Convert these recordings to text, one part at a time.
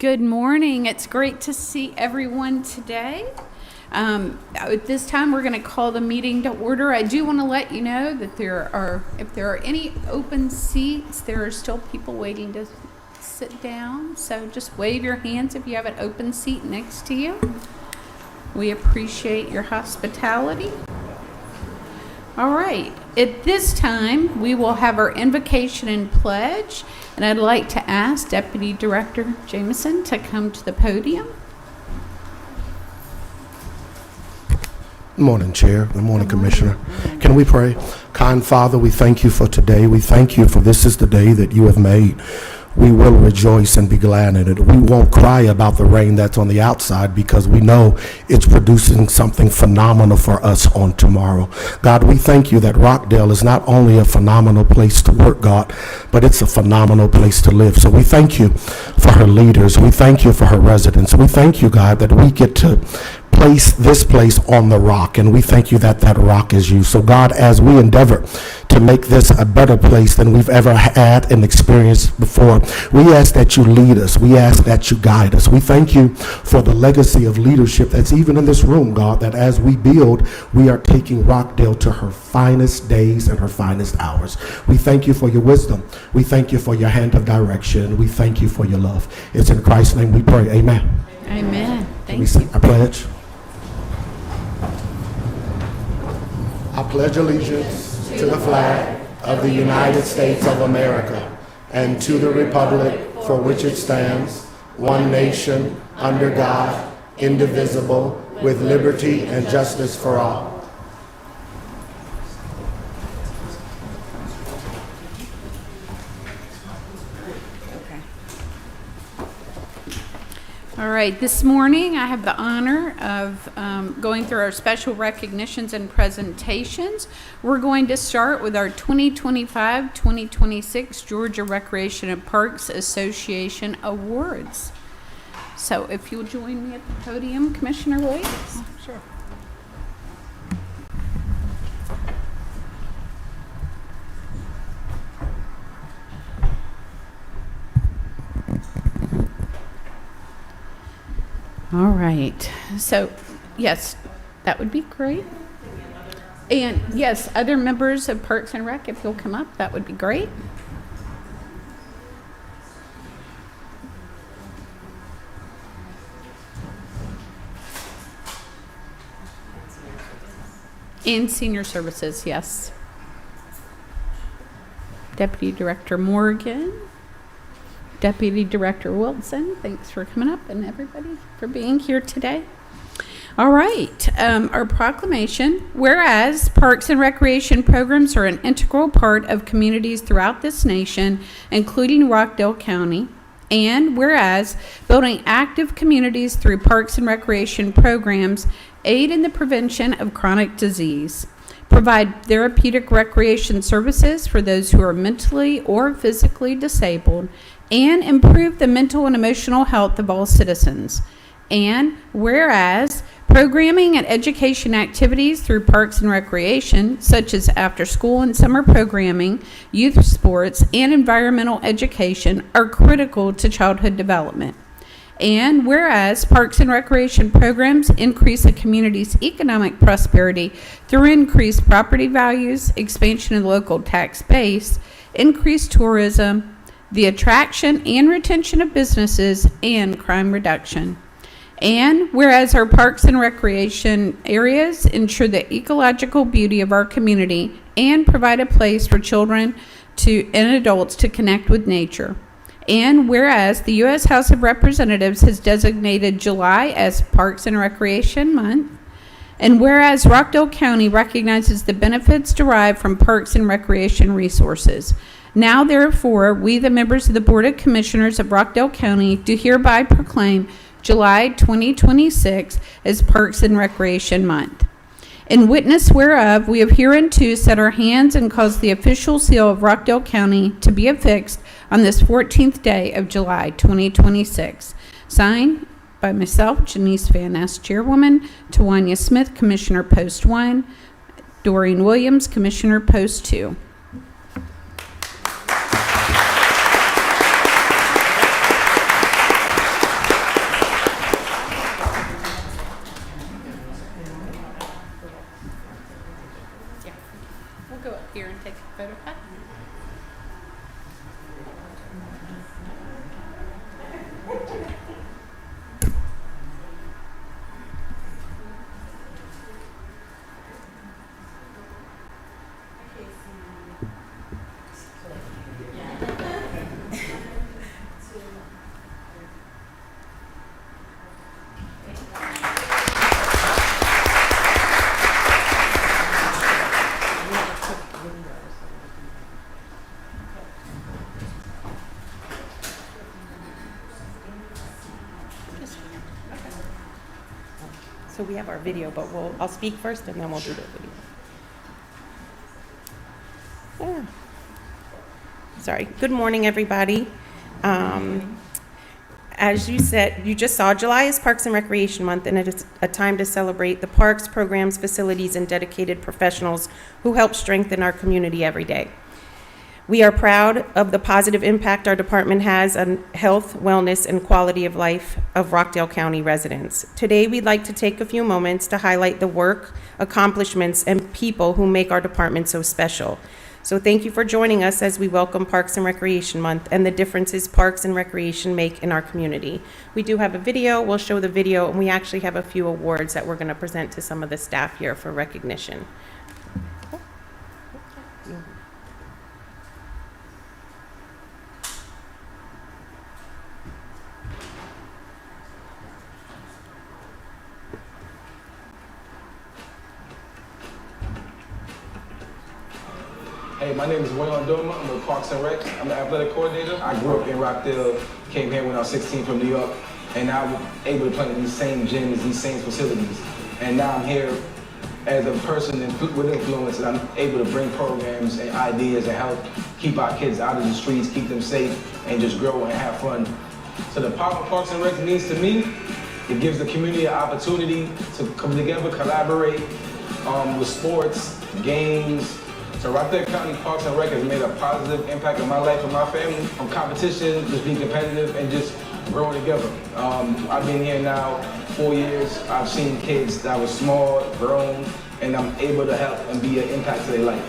Good morning. It's great to see everyone today. At this time, we're going to call the meeting to order. I do want to let you know that if there are any open seats, there are still people waiting to sit down. So just wave your hands if you have an open seat next to you. We appreciate your hospitality. All right. At this time, we will have our invocation and pledge, and I'd like to ask Deputy Director Jameson to come to the podium. Good morning, Chair. Good morning, Commissioner. Can we pray? Kind Father, we thank you for today. We thank you for this is the day that you have made. We will rejoice and be glad in it. We won't cry about the rain that's on the outside because we know it's producing something phenomenal for us on tomorrow. God, we thank you that Rockdale is not only a phenomenal place to work, God, but it's a phenomenal place to live. So we thank you for her leaders. We thank you for her residents. We thank you, God, that we get to place this place on the rock, and we thank you that that rock is you. So God, as we endeavor to make this a better place than we've ever had and experienced before, we ask that you lead us. We ask that you guide us. We thank you for the legacy of leadership that's even in this room, God, that as we build, we are taking Rockdale to her finest days and her finest hours. We thank you for your wisdom. We thank you for your hand of direction. We thank you for your love. It's in Christ's name we pray. Amen. Amen. Thank you. I pledge. I pledge allegiance to the flag of the United States of America and to the republic for which it stands, one nation, under God, indivisible, with liberty and justice for all. All right, this morning I have the honor of going through our special recognitions and presentations. We're going to start with our 2025-2026 Georgia Recreation and Parks Association Awards. So if you'll join me at the podium, Commissioner Williams. Sure. All right, so yes, that would be great. And yes, other members of Parks and Rec, if you'll come up, that would be great. And Senior Services, yes. Deputy Director Morgan. Deputy Director Wilson, thanks for coming up, and everybody for being here today. All right, our proclamation. Whereas parks and recreation programs are an integral part of communities throughout this nation, including Rockdale County, and whereas building active communities through parks and recreation programs aid in the prevention of chronic disease, provide therapeutic recreation services for those who are mentally or physically disabled, and improve the mental and emotional health of all citizens. And whereas programming and education activities through parks and recreation, such as after school and summer programming, youth sports, and environmental education, are critical to childhood development. And whereas parks and recreation programs increase a community's economic prosperity through increased property values, expansion of the local tax base, increased tourism, the attraction and retention of businesses, and crime reduction. And whereas our parks and recreation areas ensure the ecological beauty of our community and provide a place for children and adults to connect with nature. And whereas the U.S. House of Representatives has designated July as Parks and Recreation Month. And whereas Rockdale County recognizes the benefits derived from parks and recreation resources. Now, therefore, we, the members of the Board of Commissioners of Rockdale County, do hereby proclaim July 2026 as Parks and Recreation Month. In witness whereof, we have hereunto set our hands and caused the official seal of Rockdale County to be affixed on this 14th day of July 2026. Signed by myself, Janice Van Ness, Chairwoman, Tawanya Smith, Commissioner Post 1, Doreen Williams, Commissioner Post 2. So we have our video, but I'll speak first and then we'll do the video. Yeah. Sorry. Good morning, everybody. As you said, you just saw, July is Parks and Recreation Month, and it is a time to celebrate the parks, programs, facilities, and dedicated professionals who help strengthen our community every day. We are proud of the positive impact our department has on health, wellness, and quality of life of Rockdale County residents. Today, we'd like to take a few moments to highlight the work, accomplishments, and people who make our department so special. So thank you for joining us as we welcome Parks and Recreation Month and the differences parks and recreation make in our community. We do have a video. We'll show the video, and we actually have a few awards that we're going to present to some of the staff here for recognition. Hey, my name is Waylon Doma. I'm with Parks and Rec. I'm the athletic coordinator. I grew up in Rockdale, came here when I was 16 from New York, and now I'm able to play in these same gyms, these same facilities. And now I'm here as a person with influence, and I'm able to bring programs and ideas and help keep our kids out of the streets, keep them safe, and just grow and have fun. So the power of Parks and Rec means to me, it gives the community an opportunity to come together, collaborate with sports, games. So Rockdale County Parks and Rec has made a positive impact on my life and my family, from competition, just being competitive, and just growing together. I've been here now 4 years. I've seen kids that were small, grown, and I'm able to help and be an impact to their life.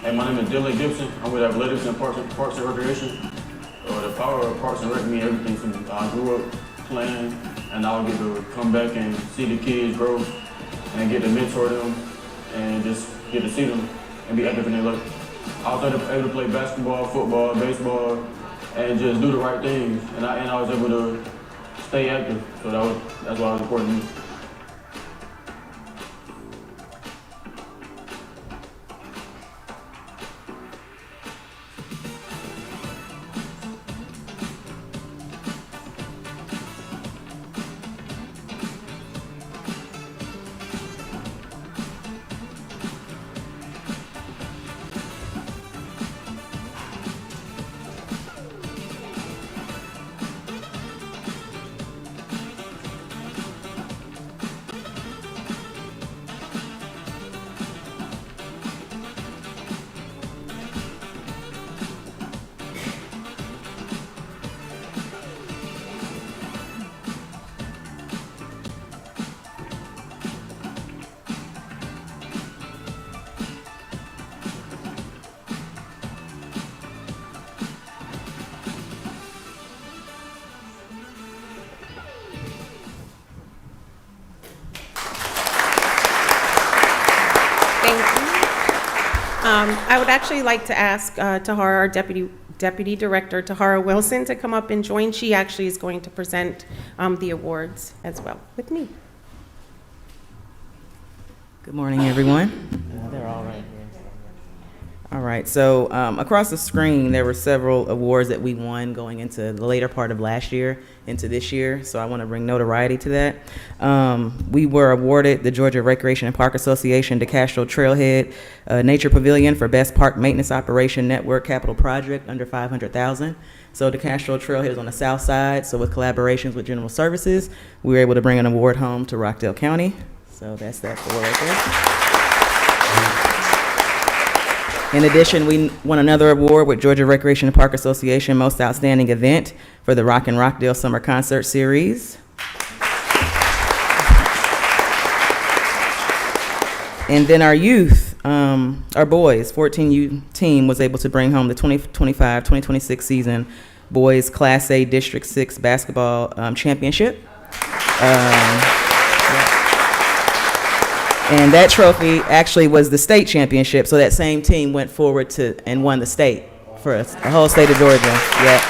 Hey, my name is Dylan Gibson. I'm with Athletics and Parks and Recreation. The power of Parks and Rec means everything to me. I grew up playing, and I'll get to come back and see the kids grow and get to mentor them and just get to see them and be active in their life. I was able to play basketball, football, baseball, and just do the right things. And I was able to stay active, so that's why it was important to me. I would actually like to ask Tahara, our Deputy Director, Tahara Wilson, to come up and join. She actually is going to present the awards as well with me. Good morning, everyone. They're all right here. All right, so across the screen, there were several awards that we won going into the later part of last year into this year, so I want to bring notoriety to that. We were awarded the Georgia Recreation and Park Association DeCastro Trailhead Nature Pavilion for Best Park Maintenance Operation Network Capital Project under $500,000. So DeCastro Trailhead is on the south side, so with collaborations with General Services, we were able to bring an award home to Rockdale County. So that's that award right there. In addition, we won another award with Georgia Recreation and Park Association Most Outstanding Event for the Rock and Rockdale Summer Concert Series. And then our youth, our boys, 14U team was able to bring home the 2025-2026 season Boys Class A District 6 Basketball Championship. And that trophy actually was the state championship, so that same team went forward to and won the state for us, the whole state of Georgia. Yeah.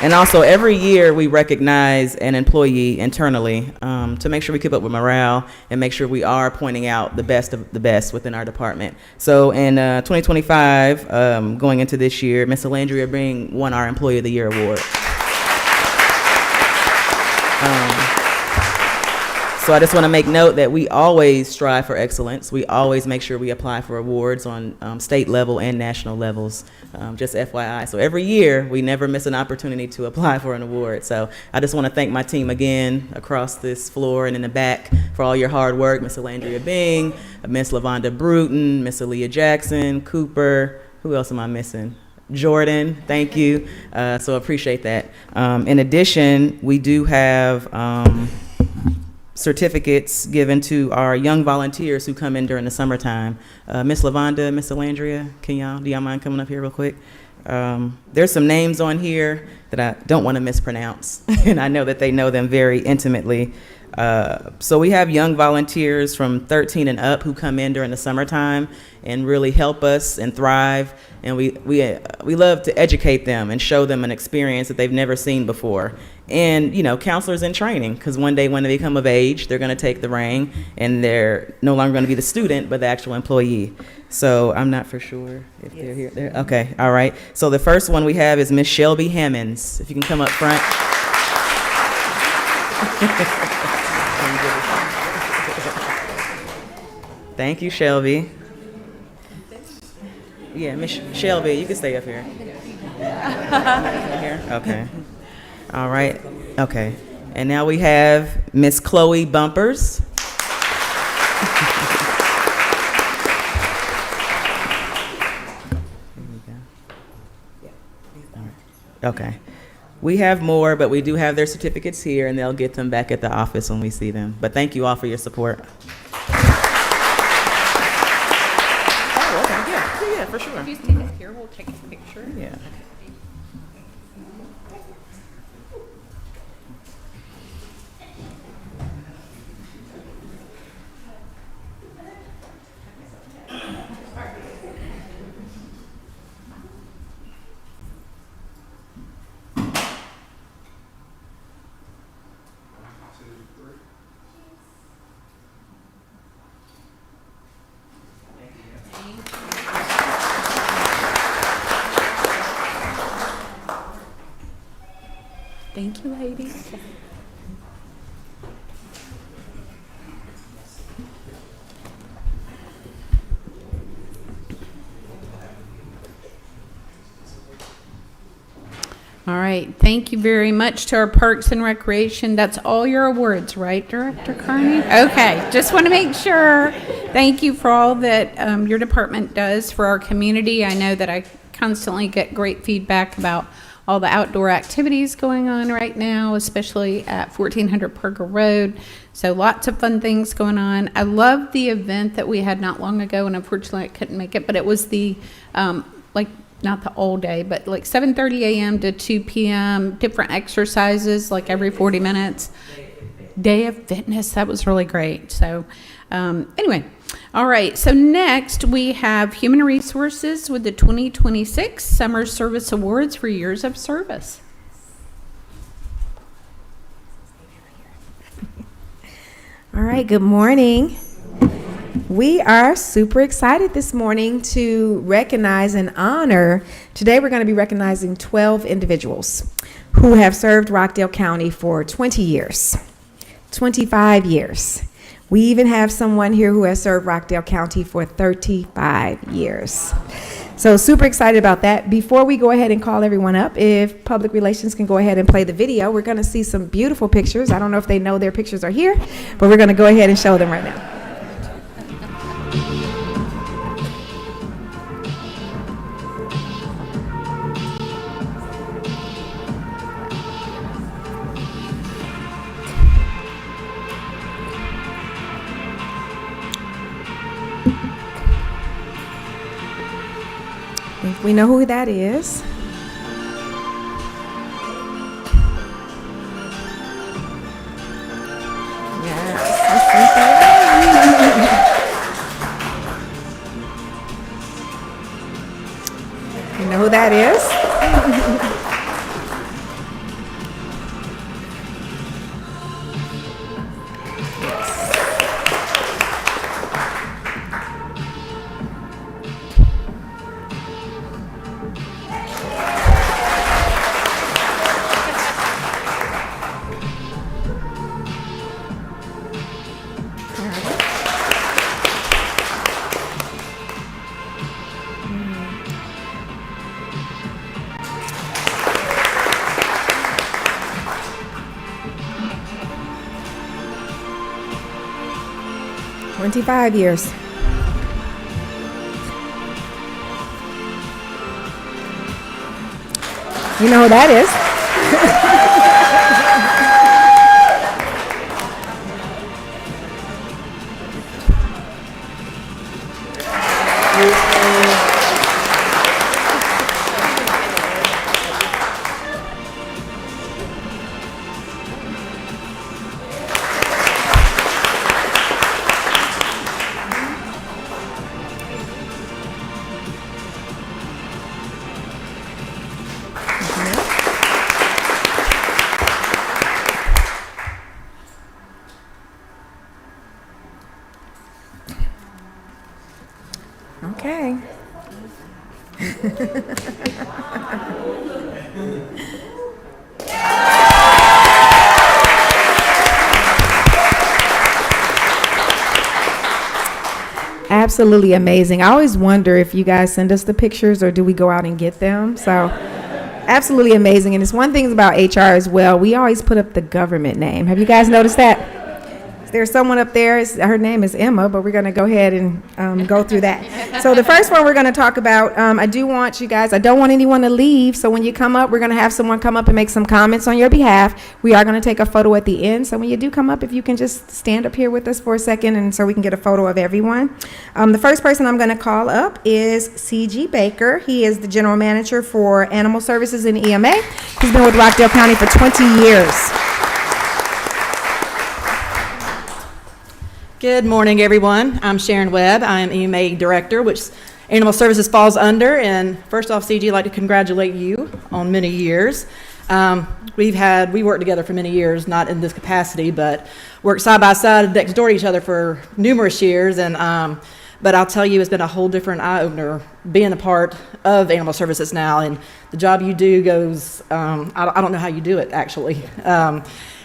And also every year we recognize an employee internally to make sure we keep up with morale and make sure we are pointing out the best of the best within our department. So in 2025, going into this year, Miss Alandria Bing won our Employee of the Year award. So I just want to make note that we always strive for excellence. We always make sure we apply for awards on state level and national levels, just FYI. So every year, we never miss an opportunity to apply for an award. So I just want to thank my team again across this floor and in the back for all your hard work. Miss Alandria Bing, Miss LaVonda Bruton, Miss Aaliyah Jackson, Cooper. Who else am I missing? Jordan, thank you. So appreciate that. In addition, we do have certificates given to our young volunteers who come in during the summertime. Miss LaVonda, Miss Alandria, do y'all mind coming up here real quick? There's some names on here that I don't want to mispronounce, and I know that they know them very intimately. So we have young volunteers from 13 and up who come in during the summertime and really help us and thrive. And we love to educate them and show them an experience that they've never seen before. And, you know, counselors in training, because one day when they become of age, they're going to take the reign and they're no longer going to be the student, but the actual employee. So I'm not for sure if they're here. Okay, all right. So the first one we have is Miss Shelby Hammonds. If you can come up front. Thank you, Shelby. Yeah, Miss Shelby, you can stay up here. Here? Okay. All right. Okay. And now we have Miss Chloe Bumpers. Okay. We have more, but we do have their certificates here, and they'll get them back at the office when we see them. But thank you all for your support. Oh, okay. Yeah, for sure. If you stand up here, we'll take a picture. Yeah. Thank you, ladies. All right, thank you very much to our Parks and Recreation. That's all your awards, right, Director Carney? Okay, just want to make sure. Thank you for all that your department does for our community. I know that I constantly get great feedback about all the outdoor activities going on right now, especially at 1400 Parker Road. So lots of fun things going on. I love the event that we had not long ago, and unfortunately I couldn't make it, but it was the, not the all day, but like 7:30 a.m. to 2 p.m., different exercises like every 40 minutes. Day of Fitness, that was really great. So anyway, all right, so next we have Human Resources with the 2026 Summer Service Awards for Years of Service. All right, good morning. We are super excited this morning to recognize and honor. Today we're going to be recognizing 12 individuals who have served Rockdale County for 20 years, 25 years. We even have someone here who has served Rockdale County for 35 years. So super excited about that. Before we go ahead and call everyone up, if Public Relations can go ahead and play the video, we're going to see some beautiful pictures. I don't know if they know their pictures are here, but we're going to go ahead and show them right now. We know who that is. You know who that is? 25 years. You know who that is? Okay. Absolutely amazing. I always wonder if you guys send us the pictures or do we go out and get them. So absolutely amazing. And it's one thing about HR as well. We always put up the government name. Have you guys noticed that? There's someone up there, her name is Emma, but we're going to go ahead and go through that. So the first one we're going to talk about, I do want you guys, I don't want anyone to leave, so when you come up, we're going to have someone come up and make some comments on your behalf. We are going to take a photo at the end, so when you do come up, if you can just stand up here with us for a second, and so we can get a photo of everyone. The first person I'm going to call up is C.G. Baker. He is the General Manager for Animal Services in EMA. He's been with Rockdale County for 20 years. Good morning, everyone. I'm Sharon Webb. I am EMA Director, which Animal Services falls under. And first off, CG, I'd like to congratulate you on many years. We worked together for many years, not in this capacity, but worked side by side next door to each other for numerous years. And but I'll tell you, it's been a whole different eye-opener being a part of Animal Services now. And the job you do goes, I don't know how you do it, actually.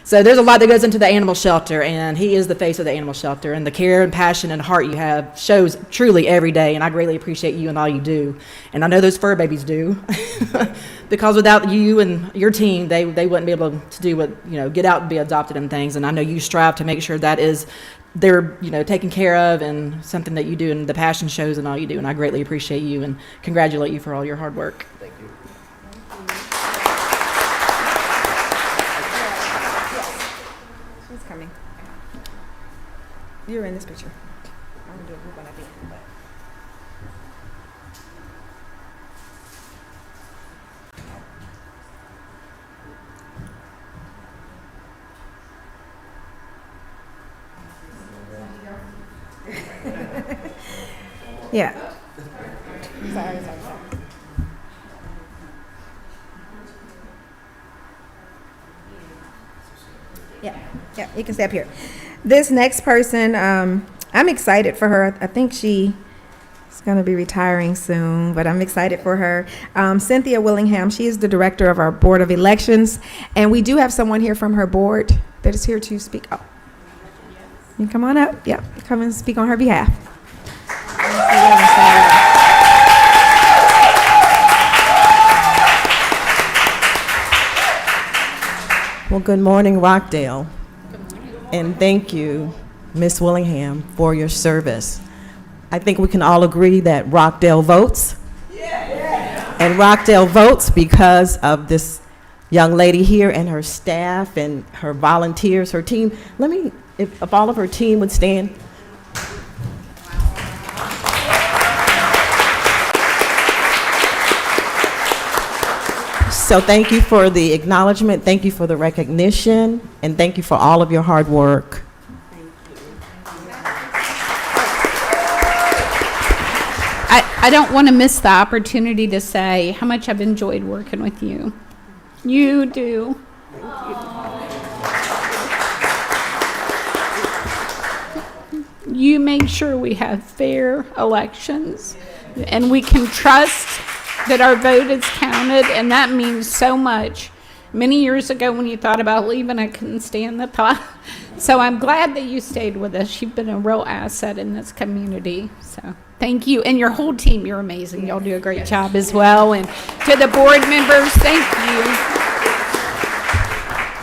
So there's a lot that goes into the animal shelter, and he is the face of the animal shelter, and the care and passion and heart you have shows truly every day, and I greatly appreciate you and all you do. And I know those fur babies do, because without you and your team, they wouldn't be able to do what, get out and be adopted and things, and I know you strive to make sure that is they're taken care of and something that you do, and the passion shows in all you do, and I greatly appreciate you and congratulate you for all your hard work. Thank you. Coming. You're in this picture. I'm gonna do a group one at the end, but. Yeah. Sorry. Yeah, you can stay up here. This next person, I'm excited for her. I think she is going to be retiring soon, but I'm excited for her. Cynthia Willingham, she is the director of our Board of Elections, and we do have someone here from her board that is here to speak. Oh, you come on up. Yep, come and speak on her behalf. Well, good morning, Rockdale. And thank you, Ms. Willingham, for your service. I think we can all agree that Rockdale votes. And Rockdale votes because of this young lady here and her staff and her volunteers, her team. If all of her team would stand. So thank you for the acknowledgement, thank you for the recognition, and thank you for all of your hard work. Thank you. I don't want to miss the opportunity to say how much I've enjoyed working with you. You do. You make sure we have fair elections, and we can trust that our vote is counted, and that means so much. Many years ago when you thought about leaving, I couldn't stand the thought. So I'm glad that you stayed with us. You've been a real asset in this community. So thank you. And your whole team, you're amazing. Y'all do a great job as well. And to the board members, thank you.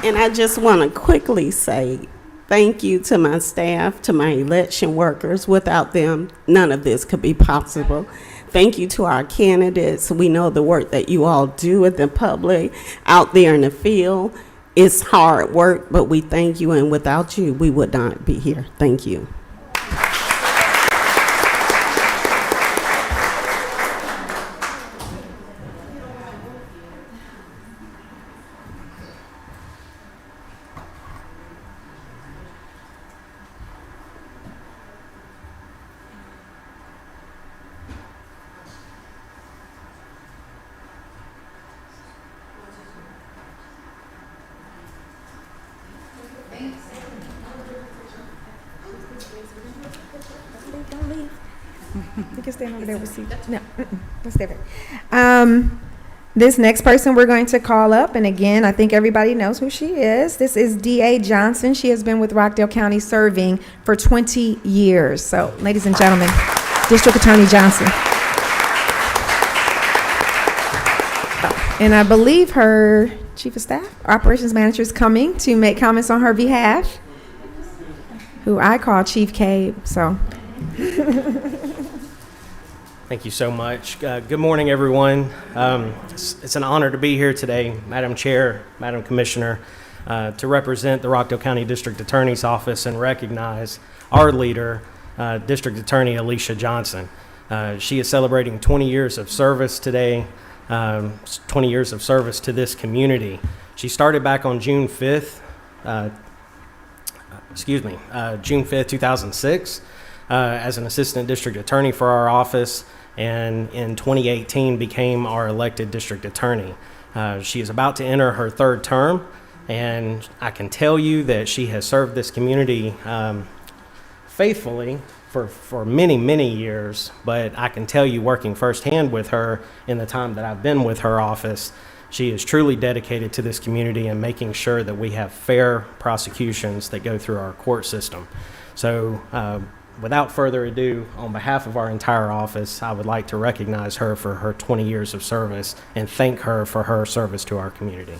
And I just want to quickly say, Thank you to my staff, to my election workers. Without them, none of this could be possible. Thank you to our candidates. We know the work that you all do with the public out there in the field. It's hard work, but we thank you, and without you, we would not be here. Thank you. Don't leave. You can stand over there with you. No, let's stay there. This next person we're going to call up, and again, I think everybody knows who she is. This is D.A. Johnson. She has been with Rockdale County serving for 20 years. So, ladies and gentlemen, District Attorney Johnson. And I believe her Chief of Staff, Operations Manager, is coming to make comments on her behalf, who I call Chief Cabe, so. Thank you so much. Good morning, everyone. It's an honor to be here today, Madam Chair, Madam Commissioner, to represent the Rockdale County District Attorney's Office and recognize our leader, District Attorney Alicia Johnson. She is celebrating 20 years of service today, 20 years of service to this community. She started back on June 5th, June 5th, 2006, as an assistant district attorney for our office, and in 2018 became our elected district attorney. She is about to enter her third term, and I can tell you that she has served this community faithfully for many, many years, but I can tell you, working firsthand with her in the time that I've been with her office, she is truly dedicated to this community and making sure that we have fair prosecutions that go through our court system. So without further ado, on behalf of our entire office, I would like to recognize her for her 20 years of service and thank her for her service to our community.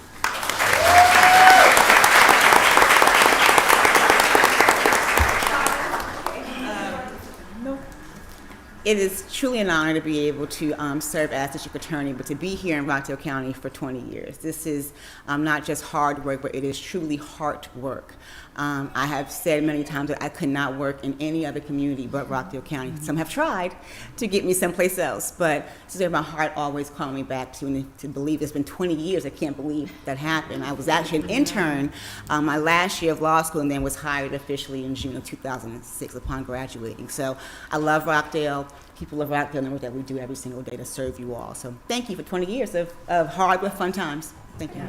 It is truly an honor to be able to serve as district attorney, but to be here in Rockdale County for 20 years. This is not just hard work, but it is truly heart work. I have said many times that I could not work in any other community but Rockdale County. Some have tried to get me someplace else, but this is where my heart always called me back to, and to believe it's been 20 years. I can't believe that happened. I was actually an intern my last year of law school, and then was hired officially in June of 2006 upon graduating. So I love Rockdale. People of Rockdale know that we do every single day to serve you all. So thank you for 20 years of hard but fun times. Thank you.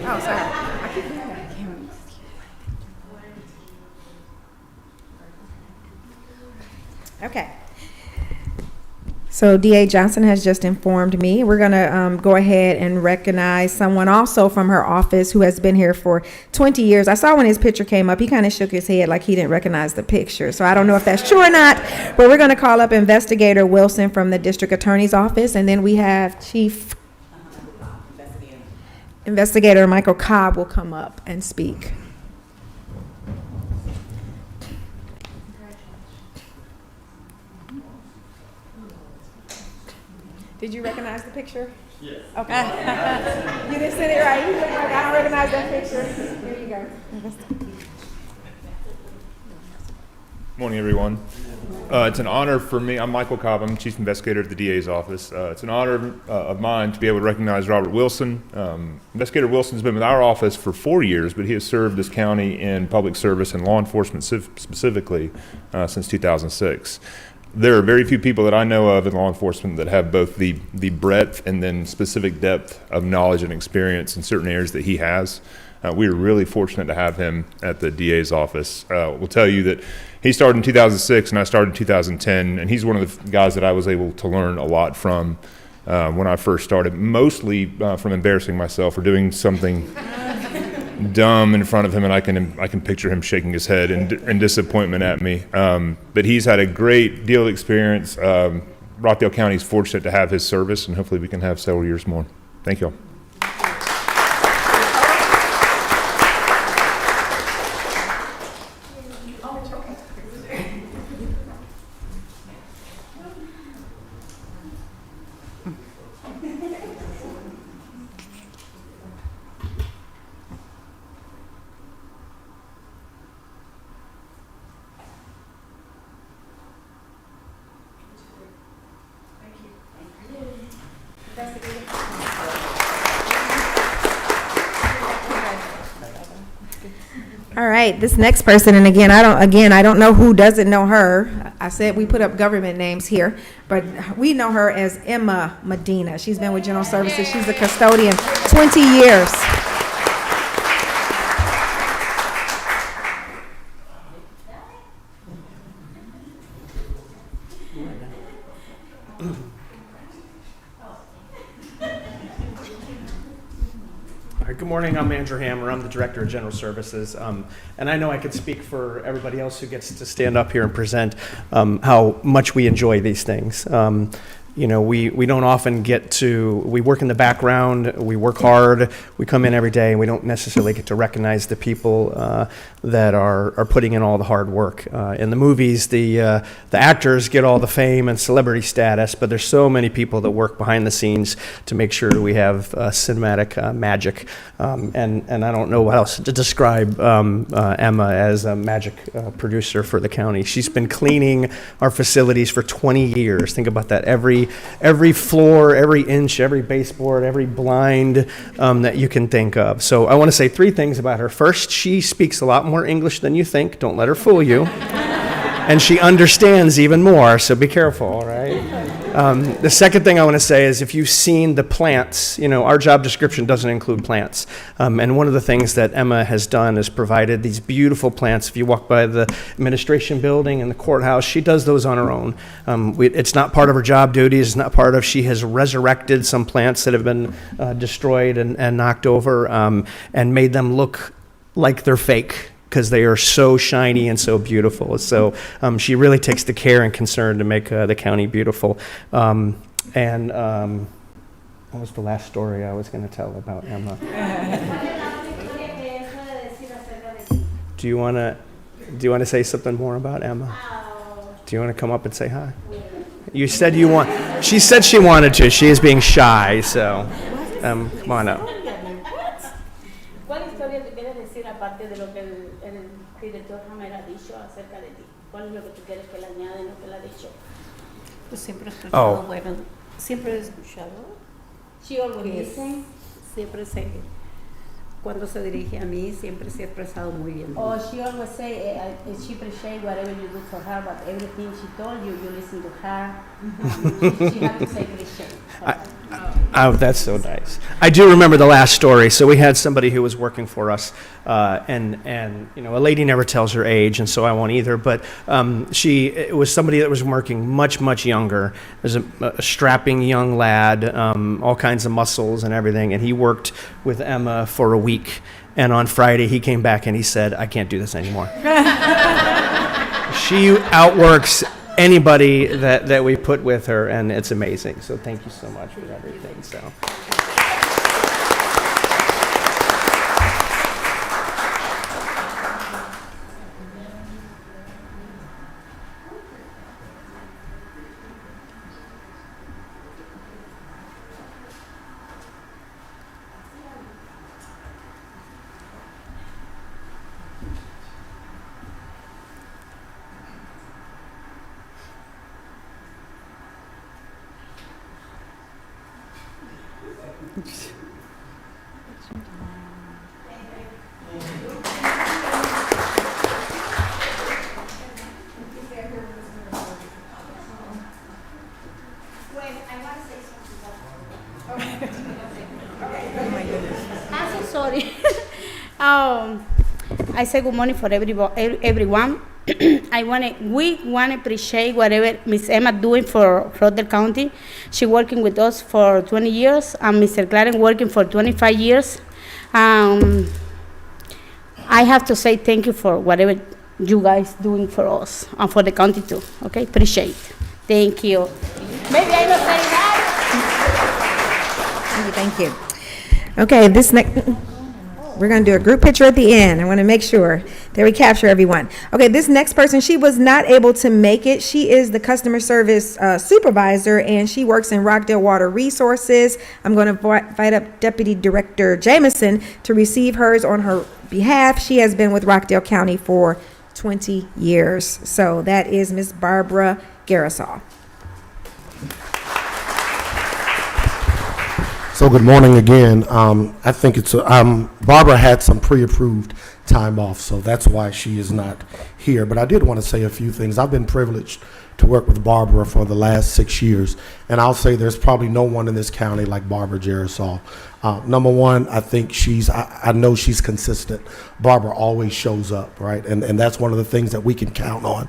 Oh, sorry. I keep doing that. Okay. So D.A. Johnson has just informed me. We're going to go ahead and recognize someone also from her office who has been here for 20 years. I saw when his picture came up, he kind of shook his head like he didn't recognize the picture. So I don't know if that's true or not, but we're going to call up Investigator Wilson from the District Attorney's Office, and then we have Chief Investigator Michael Cobb will come up and speak. Did you recognize the picture? Yes. Okay. You didn't sit it right. You look like I don't recognize that picture. Here you go. Morning, everyone. It's an honor for me. I'm Michael Cobb. I'm Chief Investigator at the DA's office. It's an honor of mine to be able to recognize Robert Wilson. Investigator Wilson's been with our office for 4 years, but he has served this county in public service and law enforcement specifically since 2006. There are very few people that I know of in law enforcement that have both the breadth and then specific depth of knowledge and experience in certain areas that he has. We are really fortunate to have him at the DA's office. We'll tell you that he started in 2006 and I started in 2010, and he's one of the guys that I was able to learn a lot from when I first started, mostly from embarrassing myself or doing something dumb in front of him, and I can picture him shaking his head in disappointment at me. But he's had a great deal of experience. Rockdale County is fortunate to have his service, and hopefully we can have several years more. Thank you all. All right, this next person, and again, I don't know who doesn't know her. I said we put up government names here, but we know her as Emma Medina. She's been with General Services. She's a custodian, 20 years. All right, good morning. I'm Andrew Hammer. I'm the Director of General Services. And I know I could speak for everybody else who gets to stand up here and present how much we enjoy these things. You know, we don't often get to, we work in the background, we work hard, we come in every day, and we don't necessarily get to recognize the people that are putting in all the hard work. In the movies, the actors get all the fame and celebrity status, but there's so many people that work behind the scenes to make sure we have cinematic magic. And I don't know what else to describe Emma as a magic producer for the county. She's been cleaning our facilities for 20 years. Think about that. Every floor, every inch, every baseboard, every blind that you can think of. So I want to say three things about her. First, she speaks a lot more English than you think. Don't let her fool you. And she understands even more, so be careful, all right? The second thing I want to say is if you've seen the plants, you know, our job description doesn't include plants. And one of the things that Emma has done is provided these beautiful plants. If you walk by the administration building and the courthouse, she does those on her own. It's not part of her job duties. It's not part of, she has resurrected some plants that have been destroyed and knocked over and made them look like they're fake, because they are so shiny and so beautiful. So she really takes the care and concern to make the county beautiful. What was the last story I was going to tell about Emma? Do you want to say something more about Emma? Do you want to come up and say hi? You said you want. She said she wanted to. She is being shy, so come on up. ¿Cuál historia te quieres decir aparte de lo que el director Hammer ha dicho acerca de ti? ¿Cuál es lo que tú quieres que le añade en lo que le ha dicho? Pues siempre he escuchado, bueno, siempre he escuchado. She always Listens. Siempre sé, cuando se dirige a mí, siempre se ha expresado muy bien. Oh, she always say she appreciate whatever you do for her, but everything she told you, you listen to her. She has to say appreciate. Oh, that's so nice. I do remember the last story. So we had somebody who was working for us, and you know, a lady never tells her age, and so I won't either. But it was somebody that was working much younger. It was a strapping young lad, all kinds of muscles and everything, and he worked with Emma for a week. And on Friday, he came back and he said, "I can't do this anymore." She outworks anybody that we put with her, and it's amazing. So thank you so much for everything. So. I'm so sorry. I say good morning for everyone. we want to appreciate whatever Miss Emma doing for Rockdale County. She working with us for 20 years, and Mr. Clarence working for 25 years. I have to say thank you for whatever you guys doing for us and for the county too. Okay, appreciate. Thank you. Maybe I don't say that. Thank you. Okay, this next, we're going to do a group picture at the end. I want to make sure that we capture everyone. Okay, this next person, she was not able to make it. She is the customer service supervisor, and she works in Rockdale Water Resources. I'm going to invite up Deputy Director Jameson to receive hers on her behalf. She has been with Rockdale County for 20 years. So that is Miss Barbara Garrisol. So good morning again. I think it's Barbara had some pre-approved time off, so that's why she is not here. But I did want to say a few things. I've been privileged to work with Barbara for the last 6 years, and I'll say there's probably no one in this county like Barbara Garrisol. Number one, I think I know she's consistent. Barbara always shows up, right? And that's one of the things that we can count on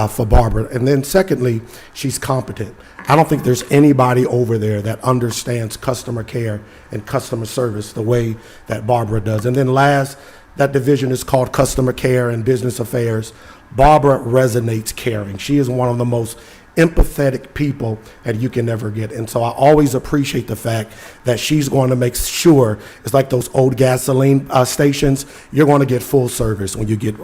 for Barbara. And then secondly, she's competent. I don't think there's anybody over there that understands customer care and customer service the way that Barbara does. And then last, that division is called Customer Care and Business Affairs. Barbara resonates caring. She is one of the most empathetic people that you can ever get. And so I always appreciate the fact that she's going to make sure, it's like those old gasoline stations, you're going to get full service when you get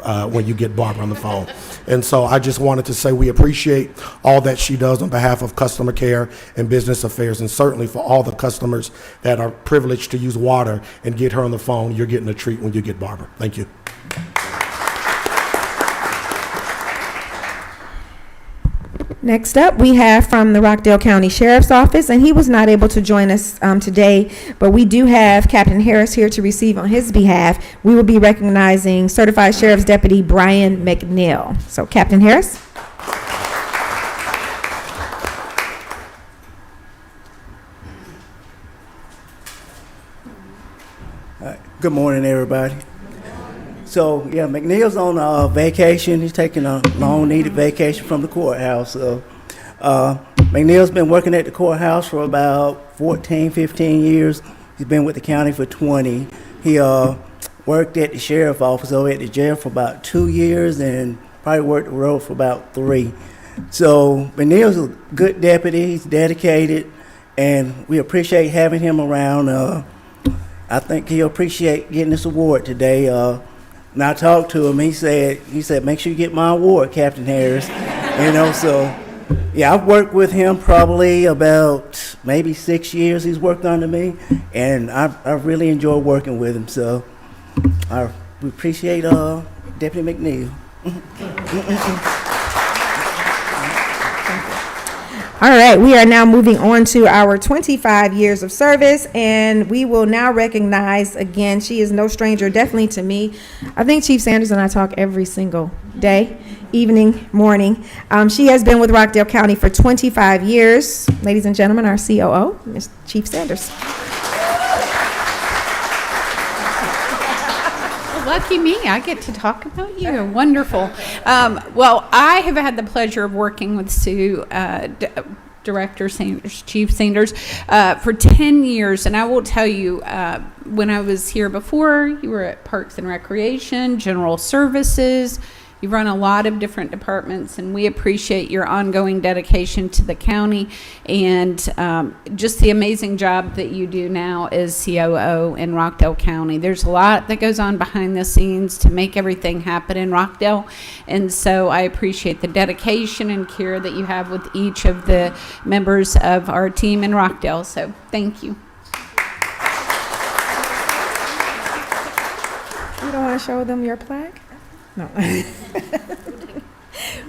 Barbara on the phone. And so I just wanted to say we appreciate all that she does on behalf of customer care and business affairs, and certainly for all the customers that are privileged to use water and get her on the phone, you're getting a treat when you get Barbara. Thank you. Next up, we have from the Rockdale County Sheriff's Office, and he was not able to join us today, but we do have Captain Harris here to receive on his behalf. We will be recognizing Certified Sheriff's Deputy Brian McNeil. So, Captain Harris. Good morning, everybody. So, yeah, McNeil's on vacation. He's taking a long-needed vacation from the courthouse. So, McNeil's been working at the courthouse for about 14, 15 years. He's been with the county for 20. He worked at the sheriff's office over at the jail for about 2 years and probably worked the road for about 3. So, McNeil's a good deputy. He's dedicated, and we appreciate having him around. I think he'll appreciate getting this award today. When I talked to him, he said, make sure you get my award, Captain Harris. So, yeah, I've worked with him probably about maybe 6 years. He's worked under me, and I really enjoy working with him. So, we appreciate Deputy McNeil. All right, we are now moving on to our 25 years of service, and we will now recognize, again, she is no stranger, definitely to me. I think Chief Sanders and I talk every single day, evening, morning. She has been with Rockdale County for 25 years. Ladies and gentlemen, our COO, Ms. Chief Sanders. Lucky me, I get to talk about you. Wonderful. Well, I have had the pleasure of working with Sue, Director Sanders, Chief Sanders, for 10 years. And I will tell you, when I was here before, you were at Parks and Recreation, General Services. You run a lot of different departments, and we appreciate your ongoing dedication to the county and just the amazing job that you do now as COO in Rockdale County. There's a lot that goes on behind the scenes to make everything happen in Rockdale, and so I appreciate the dedication and care that you have with each of the members of our team in Rockdale, so thank you. You don't want to show them your plaque? No.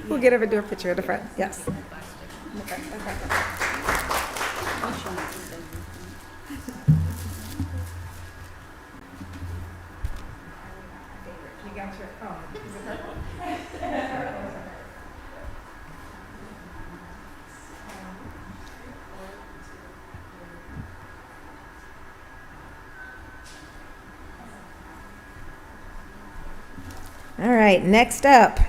We'll get over to do a picture at the front. Yes. Okay. You got your All right, next up,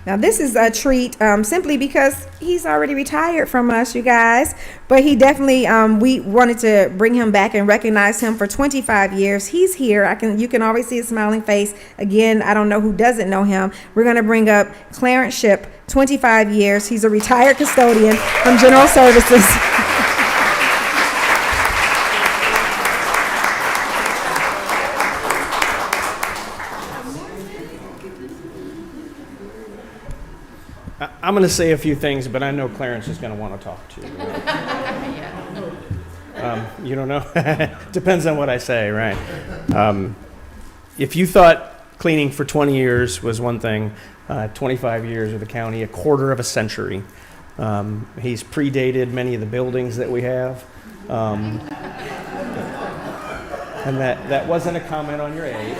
Now, this is a treat simply because he's already retired from us, you guys. But he definitely, we wanted to bring him back and recognize him for 25 years. He's here. You can always see his smiling face. Again, I don't know who doesn't know him. We're going to bring up Clarence Ship, 25 years. He's a retired custodian from General Services. I'm going to say a few things, but I know Clarence is going to want to talk to you. You don't know? Depends on what I say, right? If you thought cleaning for 20 years was one thing, 25 years with the county, a quarter of a century. He's predated many of the buildings that we have. And that wasn't a comment on your age,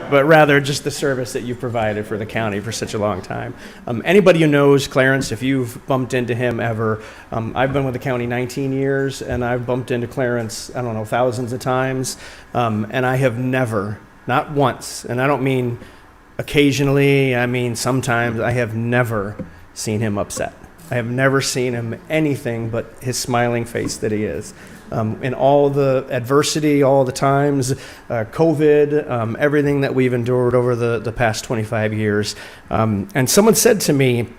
but rather just the service that you've provided for the county for such a long time. Anybody who knows Clarence, if you've bumped into him ever, I've been with the county 19 years, and I've bumped into Clarence, I don't know, thousands of times, and I have never, not once, and I don't mean occasionally, I mean sometimes, I have never seen him upset. I have never seen him anything but his smiling face that he is. In all the adversity, all the times, COVID, everything that we've endured over the past 25 years. And someone said to me,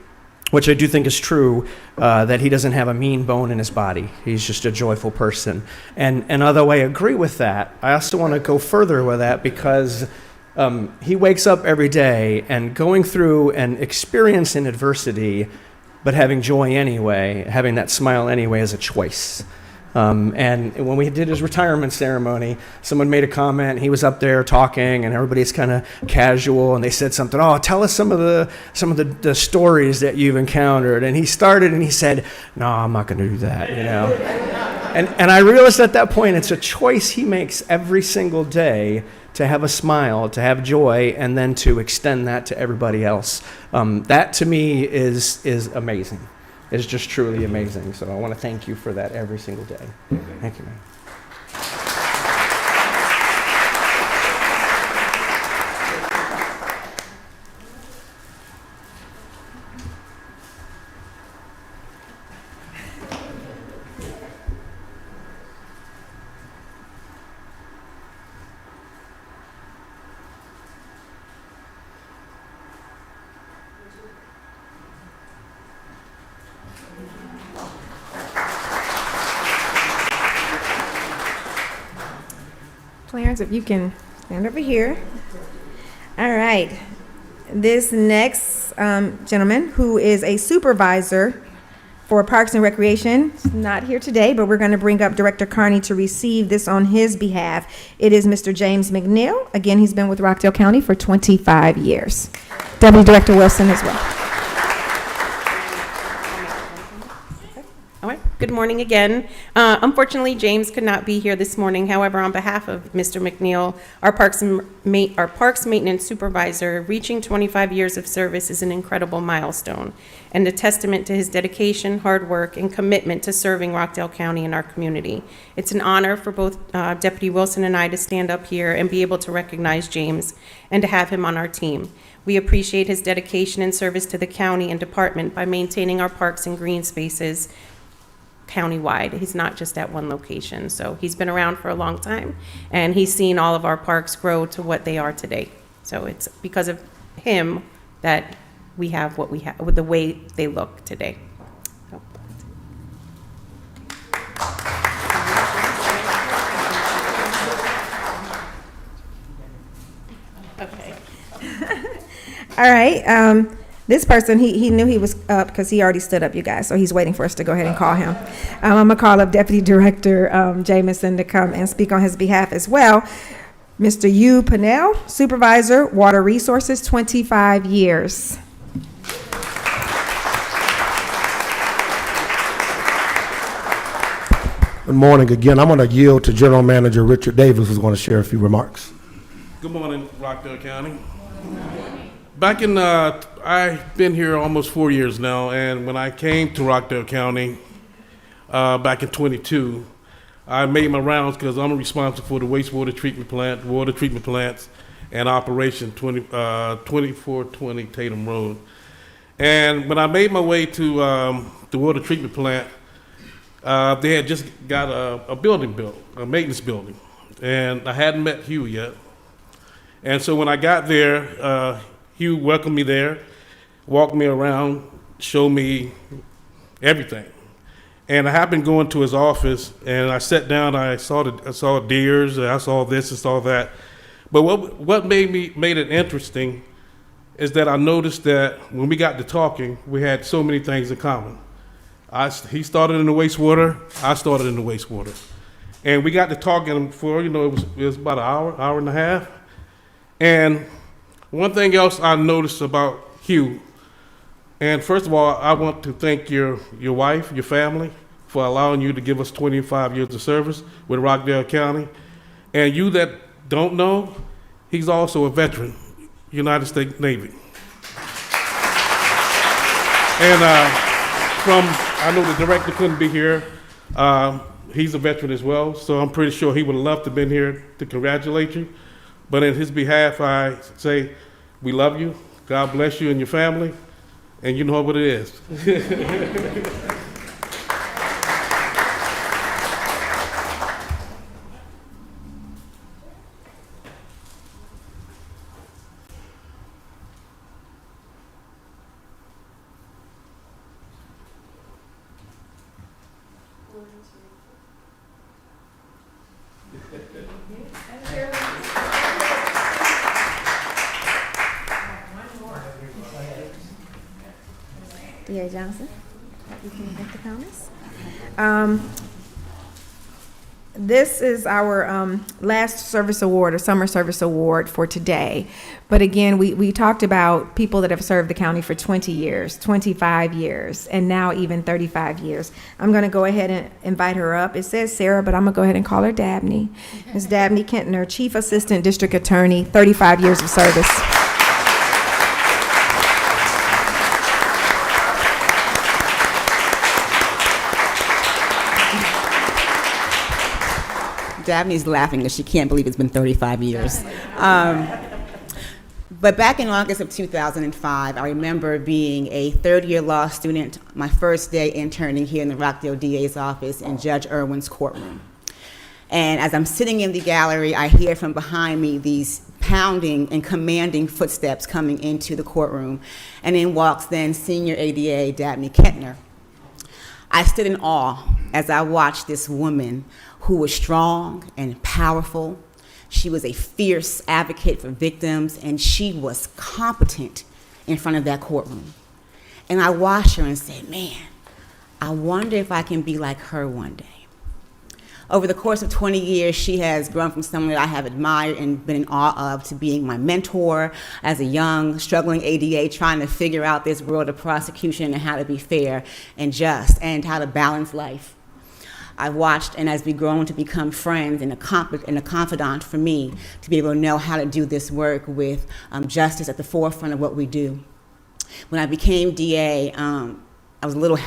which I do think is true, that he doesn't have a mean bone in his body. He's just a joyful person. And although I agree with that, I also want to go further with that because he wakes up every day and going through and experiencing adversity, but having joy anyway, having that smile anyway is a choice. And when we did his retirement ceremony, someone made a comment. He was up there talking, and everybody's kind of casual, and they said something. Oh, tell us some of the stories that you've encountered. And he started, and he said, "No, I'm not going to do that." You know. And I realized at that point, it's a choice he makes every single day to have a smile, to have joy, and then to extend that to everybody else. That to me is amazing. It's just truly amazing. So I want to thank you for that every single day. Thank you, man. Clarence, if you can stand over here. All right. This next gentleman, who is a supervisor for Parks and Recreation, is not here today, but we're going to bring up Director Carney to receive this on his behalf. It is Mr. James McNeil. Again, he's been with Rockdale County for 25 years. Deputy Director Wilson as well. All right. Good morning again. Unfortunately, James could not be here this morning. However, on behalf of Mr. McNeil, our Parks Maintenance Supervisor, reaching 25 years of service is an incredible milestone and a testament to his dedication, hard work, and commitment to serving Rockdale County and our community. It's an honor for both Deputy Wilson and I to stand up here and be able to recognize James and to have him on our team. We appreciate his dedication and service to the county and department by maintaining our parks and green spaces countywide. He's not just at one location. So he's been around for a long time, and he's seen all of our parks grow to what they are today. So it's because of him that we have what we have, with the way they look today. So. Okay. All right. This person, he knew he was up because he already stood up, you guys. So he's waiting for us to go ahead and call him. I'm going to call up Deputy Director Jamison to come and speak on his behalf as well. Mr. Hugh Pennell, Supervisor, Water Resources, 25 years. Good morning again. I'm going to yield to General Manager Richard Davis, who's going to share a few remarks. Good morning, Rockdale County. Back in, I've been here almost 4 years now, and when I came to Rockdale County back in 22, I made my rounds because I'm responsible for the wastewater treatment plant, water treatment plants, and Operation 2420 Tatum Road. And when I made my way to the water treatment plant, they had just got a building built, a maintenance building. And I hadn't met Hugh yet. And so when I got there, Hugh welcomed me there, walked me around, showed me everything. And I happened going to his office, and I sat down. I saw deers, I saw this, and saw that. But what made it interesting is that I noticed that when we got to talking, we had so many things in common. He started in the wastewater, I started in the wastewater, and we got to talking for it was about an hour and a half. And one thing else I noticed about Hugh. And first of all, I want to thank your wife, your family, for allowing you to give us 25 years of service with Rockdale County. And you that don't know, he's also a veteran, United States Navy. And I know the director couldn't be here. He's a veteran as well, so I'm pretty sure he would have loved to have been here to congratulate you. But in his behalf, I say, we love you, God bless you and your family, and you know what it is. D.A. Johnson, you can make the comments. This is our last service award or summer service award for today. But again, we talked about people that have served the county for 20 years, 25 years, and now even 35 years. I'm going to go ahead and invite her up. It says Sarah, but I'm going to go ahead and call her Dabney. Ms. Dabney Kentner, Chief Assistant District Attorney, 35 years of service. Dabney's laughing because she can't believe it's been 35 years. But back in August of 2005, I remember being a third-year law student, my first day interning here in the Rockdale DA's office in Judge Irwin's courtroom. And as I'm sitting in the gallery, I hear from behind me these pounding and commanding footsteps coming into the courtroom. And in walks then Senior ADA Dabney Kentner. I stood in awe as I watched this woman who was strong and powerful. She was a fierce advocate for victims, and she was competent in front of that courtroom. And I watched her and said, man, I wonder if I can be like her one day. Over the course of 20 years, she has grown from someone that I have admired and been in awe of to being my mentor as a young, struggling ADA, trying to figure out this world of prosecution and how to be fair and just and how to balance life. I've watched, and as we've grown to become friends and a confidant for me to be able to know how to do this work with justice at the forefront of what we do. When I became DA, I was a little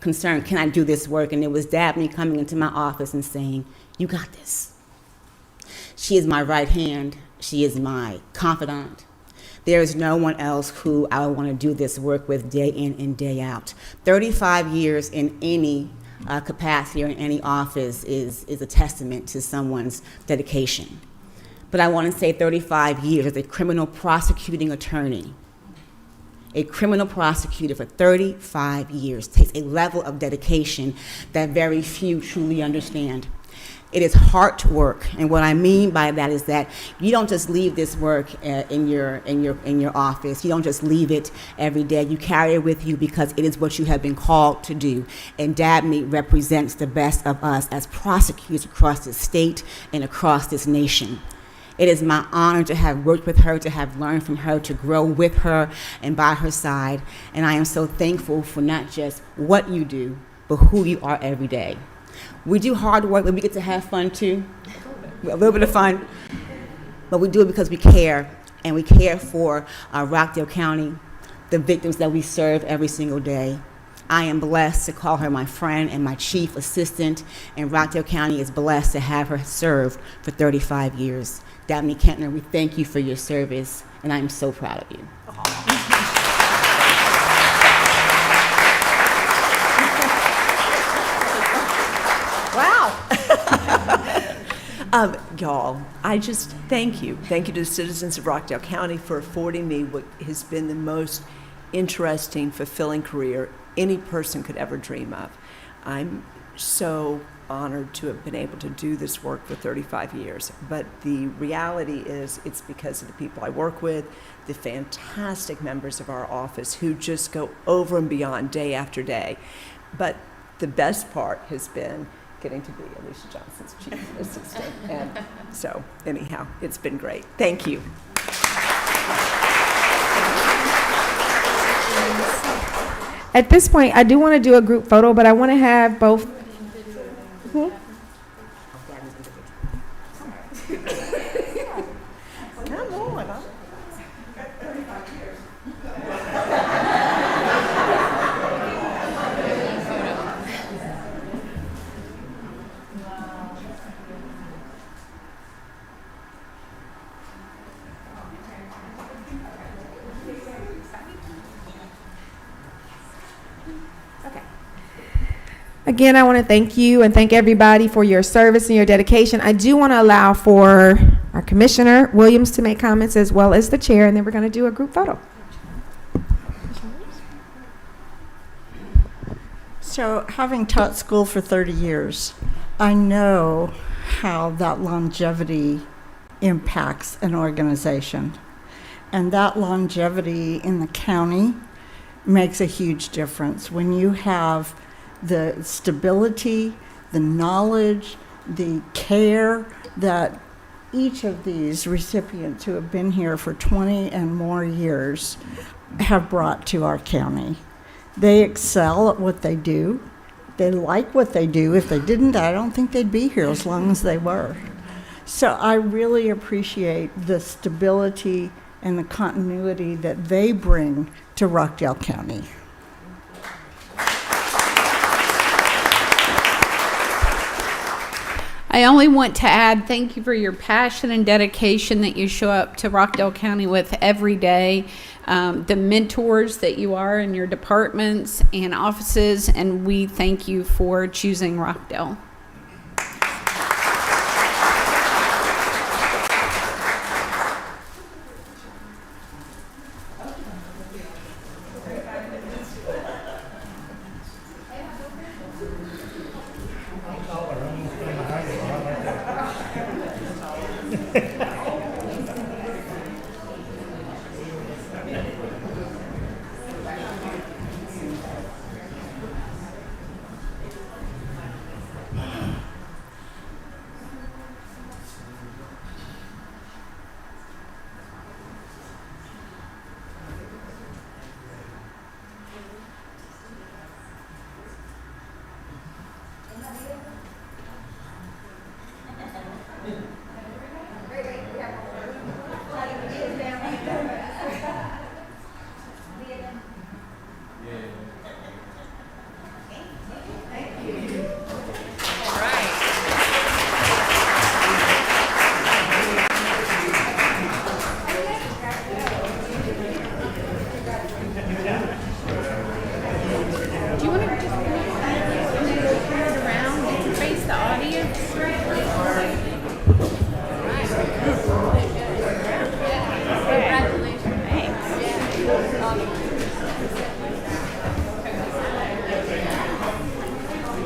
concerned, can I do this work? And it was Dabney coming into my office and saying, you got this. She is my right hand. She is my confidant. There is no one else who I would want to do this work with day in and day out. 35 years in any capacity or in any office is a testament to someone's dedication. But I want to say 35 years as a criminal prosecuting attorney. A criminal prosecutor for 35 years takes a level of dedication that very few truly understand. It is hard work, and what I mean by that is that you don't just leave this work in your office. You don't just leave it every day. You carry it with you because it is what you have been called to do. And Dabney represents the best of us as prosecutors across this state and across this nation. It is my honor to have worked with her, to have learned from her, to grow with her and by her side. And I am so thankful for not just what you do, but who you are every day. We do hard work, but we get to have fun too. A little bit of fun. But we do it because we care. And we care for Rockdale County, the victims that we serve every single day. I am blessed to call her my friend and my chief assistant, and Rockdale County is blessed to have her served for 35 years. Dabney Kentner, we thank you for your service, and I'm so proud of you. Y'all, I just thank you. Thank you to the citizens of Rockdale County for affording me what has been the most interesting, fulfilling career any person could ever dream of. I'm so honored to have been able to do this work for 35 years. But the reality is it's because of the people I work with, the fantastic members of our office who just go over and beyond day after day. But the best part has been getting to be Alicia Johnson's chief assistant. And so anyhow, it's been great. Thank you. At this point, I do want to do a group photo, but I want to have both. Again, I want to thank you and thank everybody for your service and your dedication. I do want to allow for our Commissioner Williams to make comments as well as the chair, and then we're going to do a group photo. So, having taught school for 30 years, I know how that longevity impacts an organization. And that longevity in the county makes a huge difference. When you have the stability, the knowledge, the care that each of these recipients who have been here for 20 and more years have brought to our county. They excel at what they do. They like what they do. If they didn't, I don't think they'd be here as long as they were. So I really appreciate the stability and the continuity that they bring to Rockdale County. I only want to add thank you for your passion and dedication that you show up to Rockdale County with every day, the mentors that you are in your departments and offices, and we thank you for choosing Rockdale.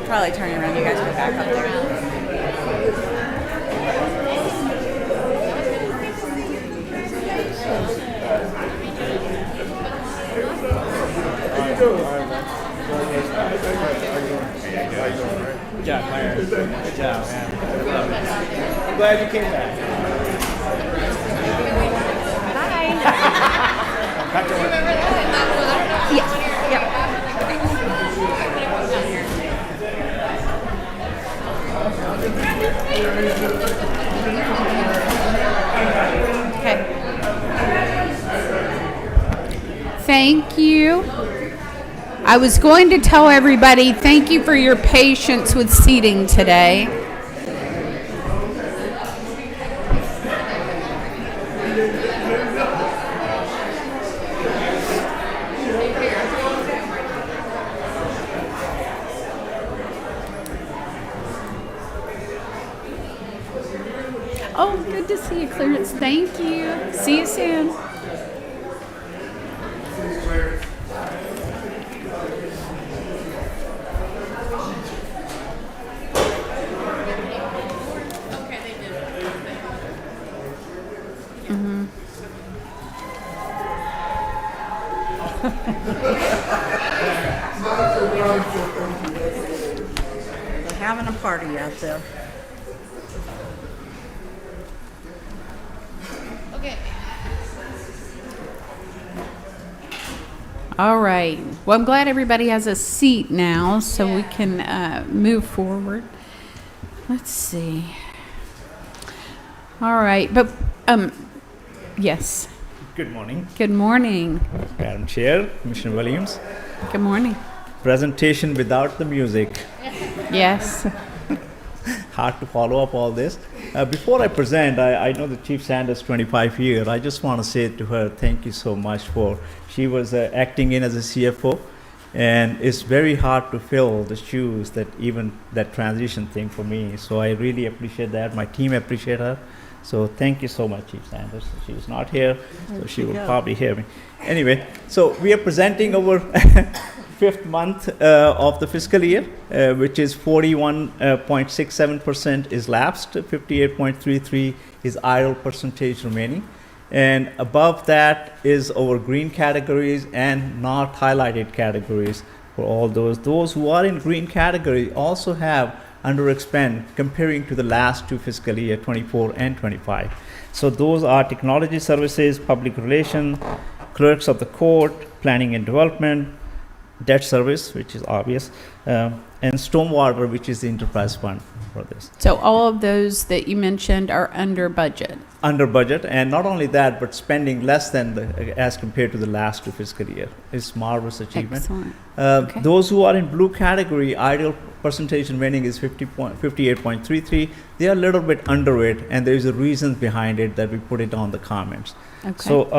Probably turning around, you guys go back up there. Good job, Claire. Good job, man. I'm glad you came back. Bye. Back to work. Yes. Okay. Thank you. I was going to tell everybody, thank you for your patience with seating today. Oh, good to see you, Clarence. Thank you. See you soon. They're having a party out there. All right. Well, I'm glad everybody has a seat now so we can move forward. Let's see. All right. But, yes. Good morning. Good morning. Madam Chair, Commissioner Williams. Good morning. Presentation without the music. Yes. Hard to follow up all this. Before I present, I know the Chief Sanders 25 years. I just want to say to her, thank you so much for, she was acting in as a CFO, and it's very hard to fill the shoes that even that transition thing for me. So I really appreciate that. My team appreciate her. So thank you so much, Chief Sanders. She's not here, so she will probably hear me. Anyway, so we are presenting our fifth month of the fiscal year, which is 41.67% is lapsed, 58.33 is idle percentage remaining. And above that is our green categories and not highlighted categories for all those. Those who are in green category also have underexpend comparing to the last two fiscal year, 24 and 25. So those are technology services, public relations, clerks of the court, planning and development, debt service, which is obvious, and stormwater, which is the enterprise fund for this. So all of those that you mentioned are under budget. Under budget, and not only that, but spending less than as compared to the last two fiscal year. It's marvelous achievement. Excellent. Okay. Those who are in blue category, ideal percentage remaining is 58.33. They are a little bit under it, and there is a reason behind it that we put it on the comments. Okay. So,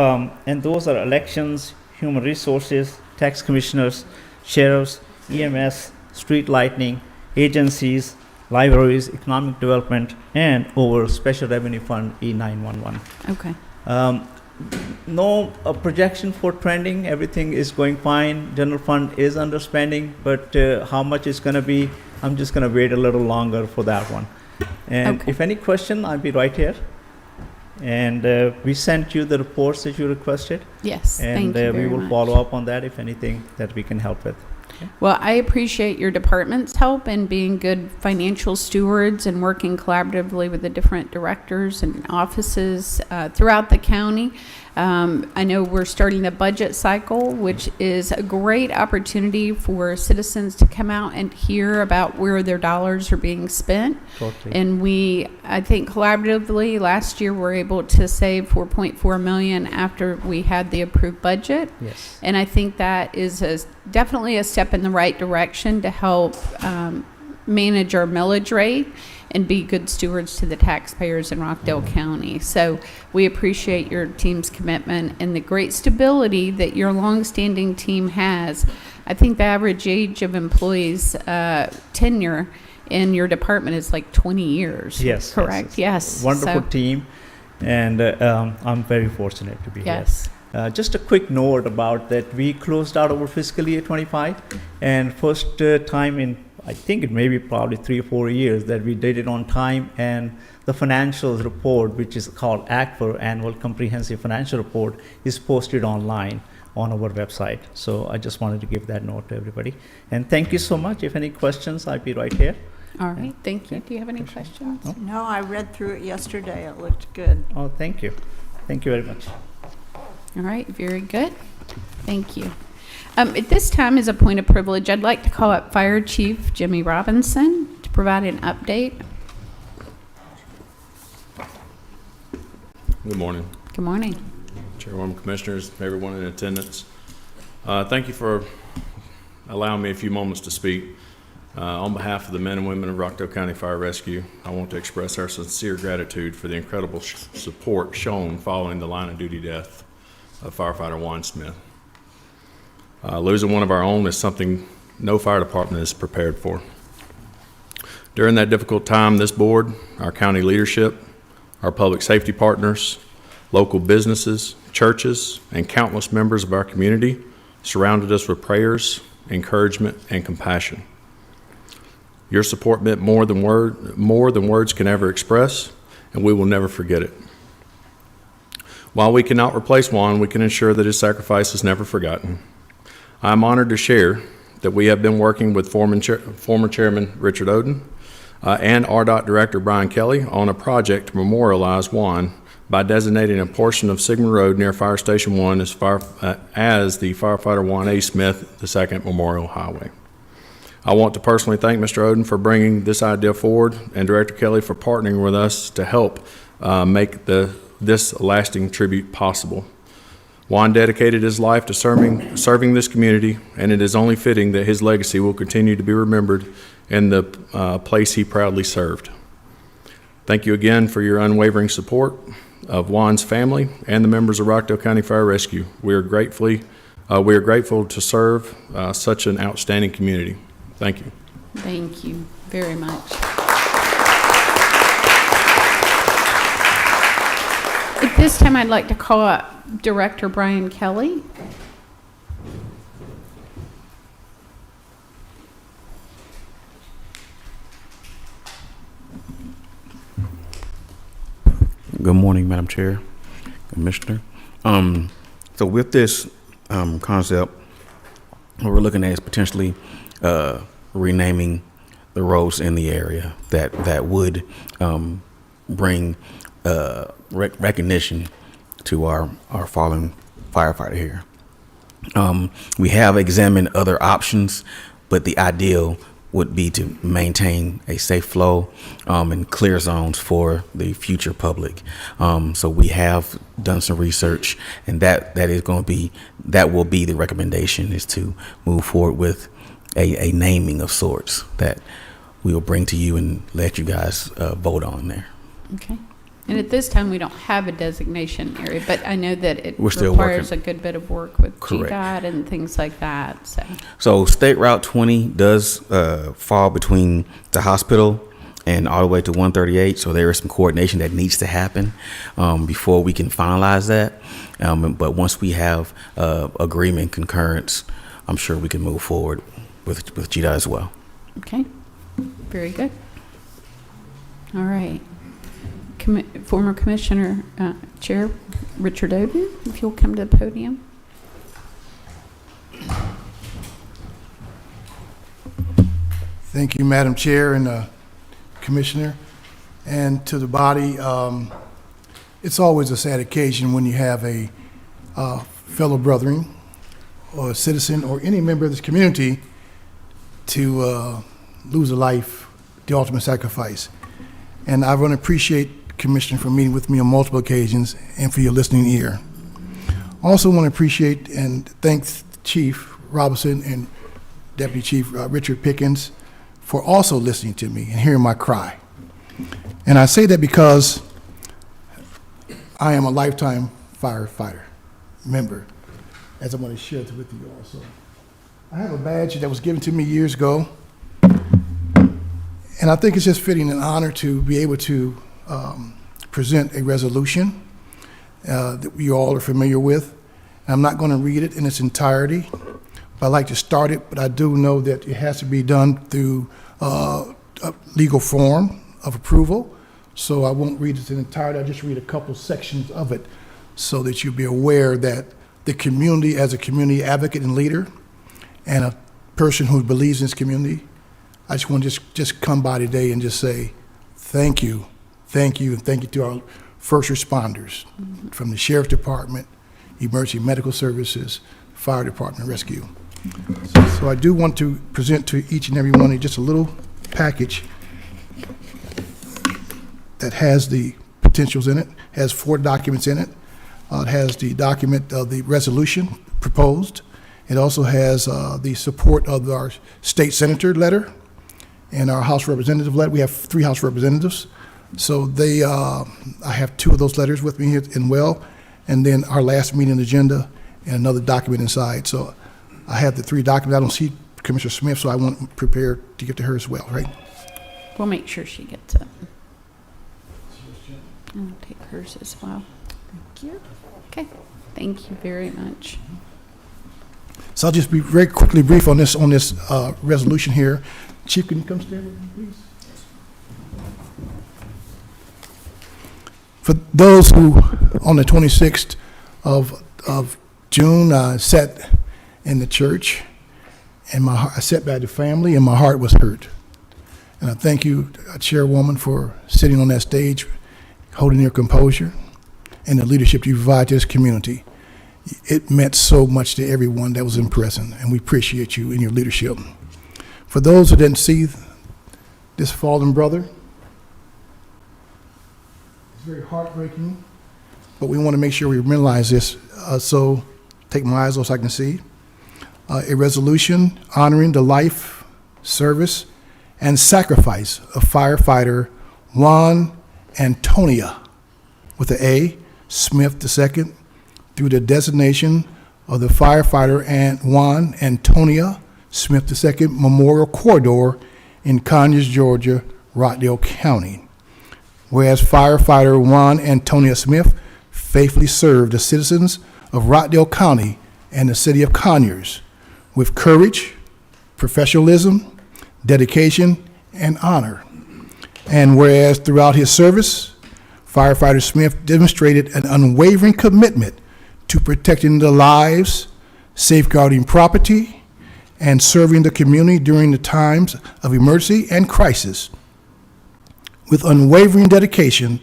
and those are elections, human resources, tax commissioners, sheriffs, EMS, street lighting, agencies, libraries, economic development, and over special revenue fund E911. Okay. No projection for trending. Everything is going fine. General fund is underspending, but how much it's going to be, I'm just going to wait a little longer for that one. And if any question, I'll be right here. And we sent you the reports that you requested. Yes, and thank you we very will much. follow up on that if anything that we can help with. Okay. Well, I appreciate your department's help in being good financial stewards and working collaboratively with the different directors and offices throughout the county. I know we're starting the budget cycle, which is a great opportunity for citizens to come out and hear about where their dollars are being spent. Totally. And we, I think collaboratively, last year were able to save $4.4 million after we had the approved budget. Yes. And I think that is definitely a step in the right direction to help manage our millage rate and be good stewards to the taxpayers in Rockdale County. So we appreciate your team's commitment and the great stability that your longstanding team has. I think the average age of employees' tenure in your department is like 20 years. Yes. Correct? Yes. Wonderful So- team, and I'm very fortunate to be Yes. here. Just a quick note about that. We closed out our fiscal year 25, and first time in, I think it may be probably 3 or 4 years that we did it on time, and the financials report, which is called ACFR, Annual Comprehensive Financial Report, is posted online on our website. So I just wanted to give that note to everybody. And thank you so much. If any questions, I'll be right here. All right, thank you. Do you have any questions? No, I read through it yesterday. It looked good. Oh, thank you. Thank you very much. All right, very good. Thank you. At this time, as a point of privilege, I'd like to call up Fire Chief Jimmy Robinson to provide an update. Good morning. Good morning. Chairwoman, Commissioners, everyone in attendance. Thank you for allowing me a few moments to speak. On behalf of the men and women of Rockdale County Fire Rescue, I want to express our sincere gratitude for the incredible support shown following the line of duty death of firefighter Juan Smith. Losing one of our own is something no fire department is prepared for. During that difficult time, this board, our county leadership, our public safety partners, local businesses, churches, and countless members of our community surrounded us with prayers, encouragement, and compassion. Your support meant more than words can ever express, and we will never forget it. While we cannot replace Juan, we can ensure that his sacrifice is never forgotten. I am honored to share that we have been working with former Chairman Richard Oden and RDOT Director Brian Kelly on a project to memorialize Juan by designating a portion of Sigmund Road near Fire Station 1 as the firefighter Juan A. Smith II Memorial Highway. I want to personally thank Mr. Oden for bringing this idea forward and Director Kelly for partnering with us to help make this lasting tribute possible. Juan dedicated his life to serving this community, and it is only fitting that his legacy will continue to be remembered in the place he proudly served. Thank you again for your unwavering support of Juan's family and the members of Rockdale County Fire Rescue. We are grateful to serve such an outstanding community. Thank you. Thank you very much. At this time, I'd like to call up Director Brian Kelly. Good morning, Madam Chair, Commissioner. So with this concept, what we're looking at is potentially renaming the roads in the area that would bring recognition to our fallen firefighter here. We have examined other options, but the ideal would be to maintain a safe flow and clear zones for the future public. So we have done some research, and that will be the recommendation, is to move forward with a naming of sorts that we will bring to you and let you guys vote on there. Okay. And at this time, we don't have a designation area, but I know that it We're still requires working. a good bit of work with Correct. GDOT and things like that. So State Route 20 does fall between the hospital and all the way to 138. So there is some coordination that needs to happen before we can finalize that. But once we have agreement, concurrence, I'm sure we can move forward with GDOT as well. Okay. Very good. All right. Former Commissioner Chair Richard Oden, if you'll come to the podium. Thank you, Madam Chair and Commissioner, and to the body. It's always a sad occasion when you have a fellow brethren or a citizen or any member of this community to lose a life, the ultimate sacrifice. And I want to appreciate Commissioner for meeting with me on multiple occasions and for your listening ear. Also want to appreciate and thank Chief Robinson and Deputy Chief Richard Pickens for also listening to me and hearing my cry. And I say that because I am a lifetime firefighter member, as I'm going to share it with you also. I have a badge that was given to me years ago, and I think it's just fitting and honor to be able to present a resolution that you all are familiar with. I'm not going to read it in its entirety, but I'd like to start it, but I do know that it has to be done through a legal form of approval, so I won't read it in entirety. I'll just read a couple sections of it so that you'll be aware that the community, as a community advocate and leader and a person who believes in this community, I just want to just come by today and just say thank you, and thank you to our first responders from the Sheriff's Department, Emergency Medical Services, Fire Department, Rescue. So I do want to present to each and every one of you just a little package that has the potentials in it, has 4 documents in it. It has the document of the resolution proposed, It also has the support of our state senator letter and our House representative letter. We have 3 House representatives. So they, I have 2 of those letters with me here in well, and then our last meeting agenda and another document inside. So I have the 3 documents. I don't see Commissioner Smith, so I want prepared to get to her as well, right? We'll make sure she gets it. I'll take hers as well. Thank you. Okay, thank you very much. So I'll just be very quickly brief on this resolution here. Chief, can you come stand with me, please? For those who, on the 26th of June, sat in the church, and I sat by the family, and my heart was hurt. And I thank you, Chairwoman, for sitting on that stage, holding your composure, and the leadership you provide to this community. It meant so much to everyone that was in prison, and we appreciate you and your leadership. For those who didn't see this fallen brother, it's very heartbreaking, but we want to make sure we realize this. So take my eyes off so I can see. A resolution honoring the life, service, and sacrifice of firefighter Juan Antonia, with the A, Smith II, through the designation of the firefighter Juan Antonia Smith II Memorial Corridor in Conyers, Georgia, Rockdale County. Whereas firefighter Juan Antonia Smith faithfully served the citizens of Rockdale County and the city of Conyers with courage, professionalism, dedication, and honor. And whereas throughout his service, firefighter Smith demonstrated an unwavering commitment to protecting the lives, safeguarding property, and serving the community during the times of emergency and crisis. With unwavering dedication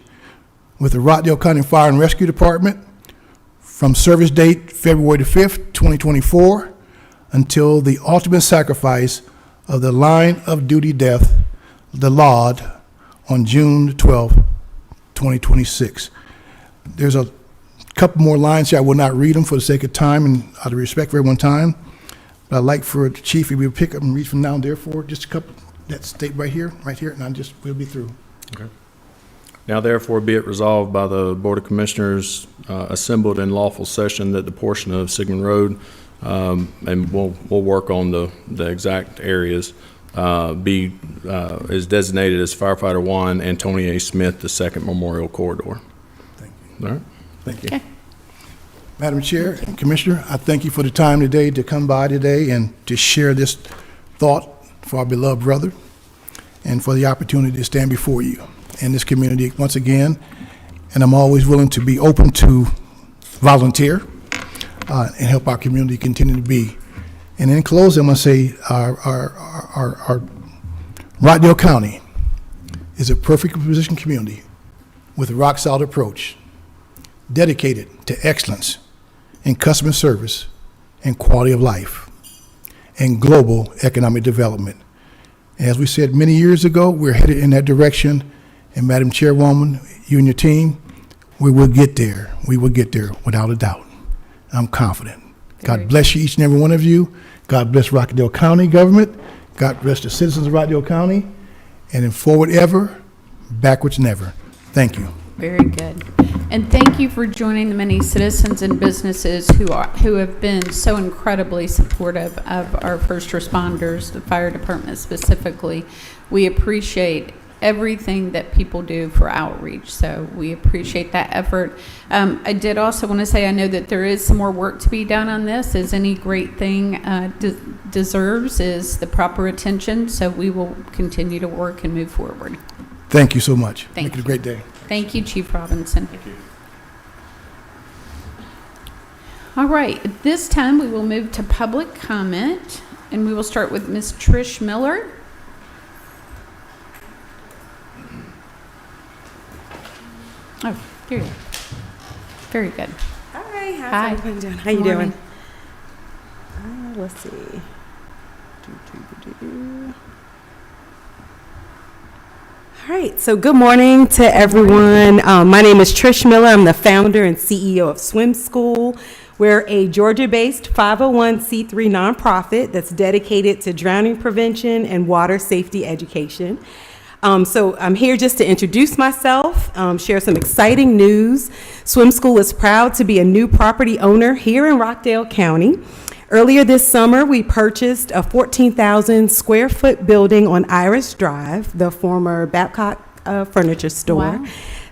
with the Rockdale County Fire and Rescue Department from service date February the 5th, 2024, until the ultimate sacrifice of the line of duty death, the LOD, on June 12, 2026. There's a couple more lines here. I will not read them for the sake of time and out of respect for everyone's time. But I'd like for the chief, if we would pick up and read from now and therefore, just a couple, that state right here, and we'll be through. Okay. Now therefore be it resolved by the Board of Commissioners assembled in lawful session that the portion of Sigmund Road, and we'll work on the exact areas, is designated as firefighter Juan Antonia Smith II Memorial Corridor. Thank you. All right. Thank you. Okay. Madam Chair and Commissioner, I thank you for the time today to come by today and to share this thought for our beloved brother and for the opportunity to stand before you and this community once again. And I'm always willing to be open to volunteer and help our community continue to be. And in closing, I'm going to say our Rockdale County is a perfectly positioned community with a rock-solid approach, dedicated to excellence in customer service and quality of life and global economic development. As we said many years ago, we're headed in that direction. And Madam Chairwoman, you and your team, we will get there. We will get there without a doubt. I'm confident. God bless you, each and every one of you. God bless Rockdale County government. God bless the citizens of Rockdale County. And in forward ever, backwards never. Thank you. Very good. And thank you for joining the many citizens and businesses who have been so incredibly supportive of our first responders, the fire department specifically. We appreciate everything that people do for outreach, so we appreciate that effort. I did also want to say I know that there is some more work to be done on this, as any great thing deserves is the proper attention, so we will continue to work and move forward. Thank you so much. Thank Make it a great day. Thank you, Chief Robinson. Thank you. All right, at this time we will move to public comment, and we will start with Ms. Trish Miller. Oh, here you are. Very good. Hi, how's Hi. everybody doing? How you Good morning. doing? Let's see. All right, so good morning to everyone. My name is Trish Miller. I'm the founder and CEO of Swim School. We're a Georgia-based 501c3 nonprofit that's dedicated to drowning prevention and water safety education. So I'm here just to introduce myself, share some exciting news. Swim School is proud to be a new property owner here in Rockdale County. Earlier this summer, we purchased a 14,000 square foot building on Iris Drive, the former Babcock furniture store. Wow.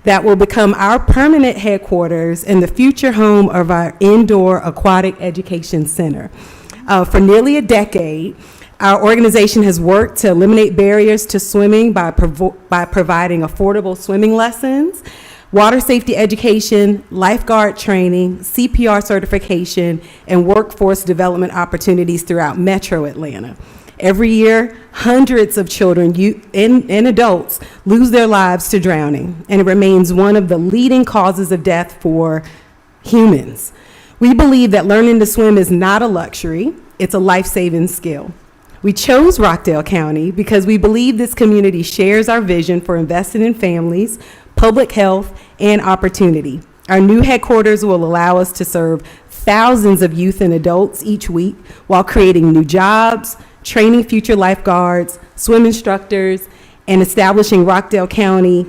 That will become our permanent headquarters and the future home of our indoor aquatic education center. For nearly a decade, our organization has worked to eliminate barriers to swimming by providing affordable swimming lessons, water safety education, lifeguard training, CPR certification, and workforce development opportunities throughout Metro Atlanta. Every year, hundreds of children and adults lose their lives to drowning, and it remains one of the leading causes of death for humans. We believe that learning to swim is not a luxury, it's a life-saving skill. We chose Rockdale County because we believe this community shares our vision for investing in families, public health, and opportunity. Our new headquarters will allow us to serve thousands of youth and adults each week while creating new jobs, training future lifeguards, swim instructors, and establishing Rockdale County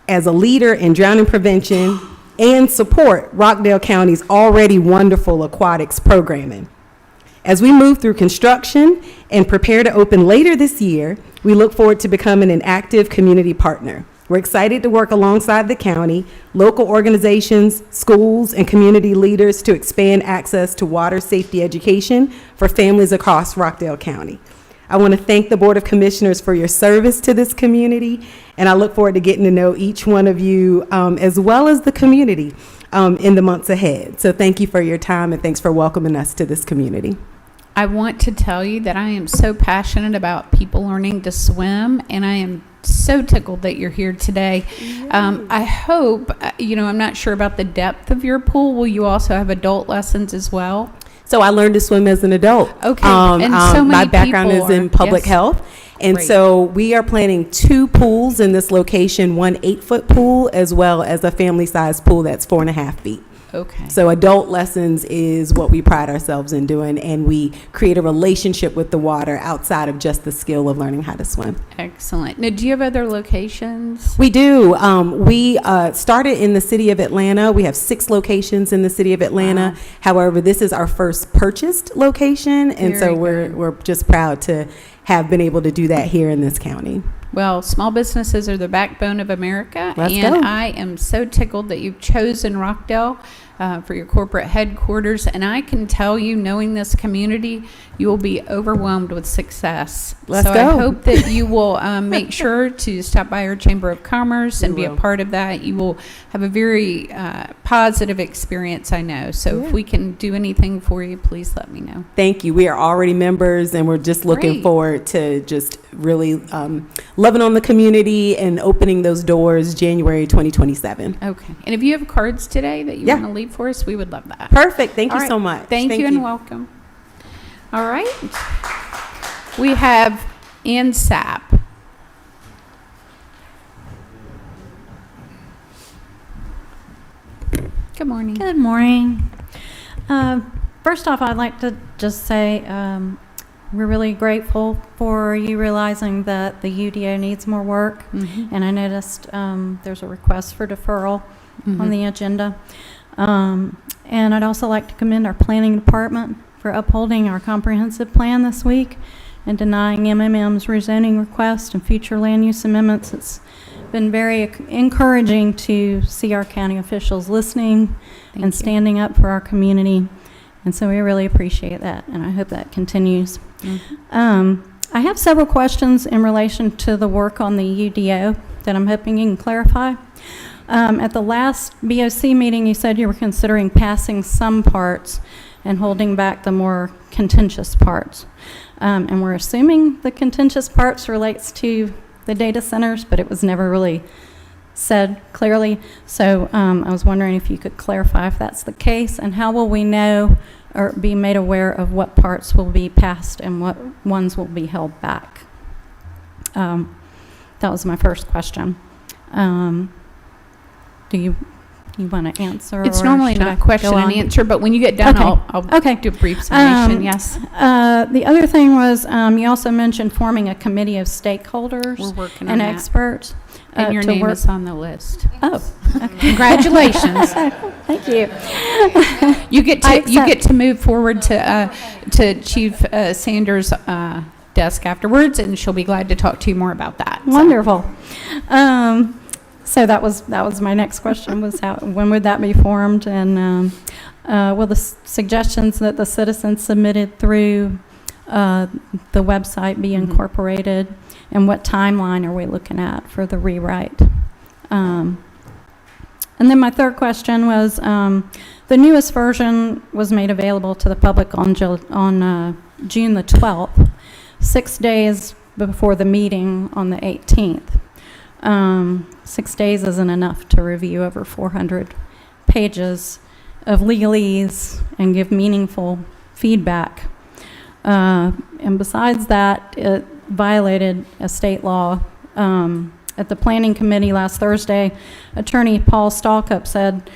as a leader in drowning prevention and support Rockdale County's already wonderful aquatics programming. As we move through construction and prepare to open later this year, we look forward to becoming an active community partner. We're excited to work alongside the county, local organizations, schools, and community leaders to expand access to water safety education for families across Rockdale County. I want to thank the Board of Commissioners for your service to this community, and I look forward to getting to know each one of you as well as the community in the months ahead. So thank you for your time, and thanks for welcoming us to this community. I want to tell you that I am so passionate about people learning to swim, and I am so tickled that you're here today. I hope, I'm not sure about the depth of your pool. Will you also have adult lessons as well? So I learned to swim as an adult. Okay. And so many my background people is in are- public yes. health. And Great. so we are planning 2 pools in this location, one 8-foot pool as well as a family-sized pool that's 4.5 feet. Okay. So adult lessons is what we pride ourselves in doing, and we create a relationship with the water outside of just the skill of learning how to swim. Excellent. Now, do you have other locations? We do. We started in the city of Atlanta. We have 6 locations in the city of Atlanta. Wow. However, this is our first purchased location, and so Very we're just proud to have been able to do that here in this county. Well, small businesses are the backbone of America, Let's and go. I am so tickled that you've chosen Rockdale for your corporate headquarters. And I can tell you, knowing this community, you will be overwhelmed with success. Let's so go. I hope that you will make sure to stop by our Chamber of Commerce and We be will. a part of that. You will have a very positive experience, I know. So Yeah. if we can do anything for you, please let me know. Thank you. We are already members, and we're just looking Great. forward to just really loving on the community and opening those doors January 2027. Okay. And if you have cards today that you Yeah. want to leave for us, we would love that. Perfect. Thank All you right. so much. Thank you and welcome. All right. We have Ann Sapp. Good morning. Good morning. First off, I'd like to just say we're really grateful for you realizing that the UDO needs more work. Mhm. And I noticed there's a request for deferral on Mhm. the agenda. And I'd also like to commend our planning department for upholding our comprehensive plan this week and denying MMM's rezoning request and future land use amendments. It's been very encouraging to see our county officials listening and standing up for our community. And so we really appreciate that, and I hope that continues. I have several questions in relation to the work on the UDO that I'm hoping you can clarify. At the last BOC meeting, you said you were considering passing some parts and holding back the more contentious parts. And we're assuming the contentious parts relates to the data centers, but it was never really said clearly. So I was wondering if you could clarify if that's the case, and how will we know or be made aware of what parts will be passed and what ones will be held back? That was my first question. Do you you want to answer? It's or normally should I not question go and on? answer, but when you get done, Okay. I'll Okay. do a brief summation, yes. The other thing was, you also mentioned forming a committee of stakeholders We're working and on that. experts. And your to name work- is on the list. Oh, okay. Congratulations. Thank you. You get I to, you accept. get to move forward to Chief Sanders' desk afterwards, and she'll be glad to talk to you more about that. So. Wonderful. So that was my next question, was when would that be formed, and will the suggestions that the citizens submitted through the website be incorporated, and what timeline are we looking at for the rewrite? And then my third question was, the newest version was made available to the public on June the 12th, 6 days before the meeting on the 18th. 6 days isn't enough to review over 400 pages of legalese and give meaningful feedback. And besides that, it violated a state law. At the Planning Committee last Thursday, Attorney Paul Stalkup said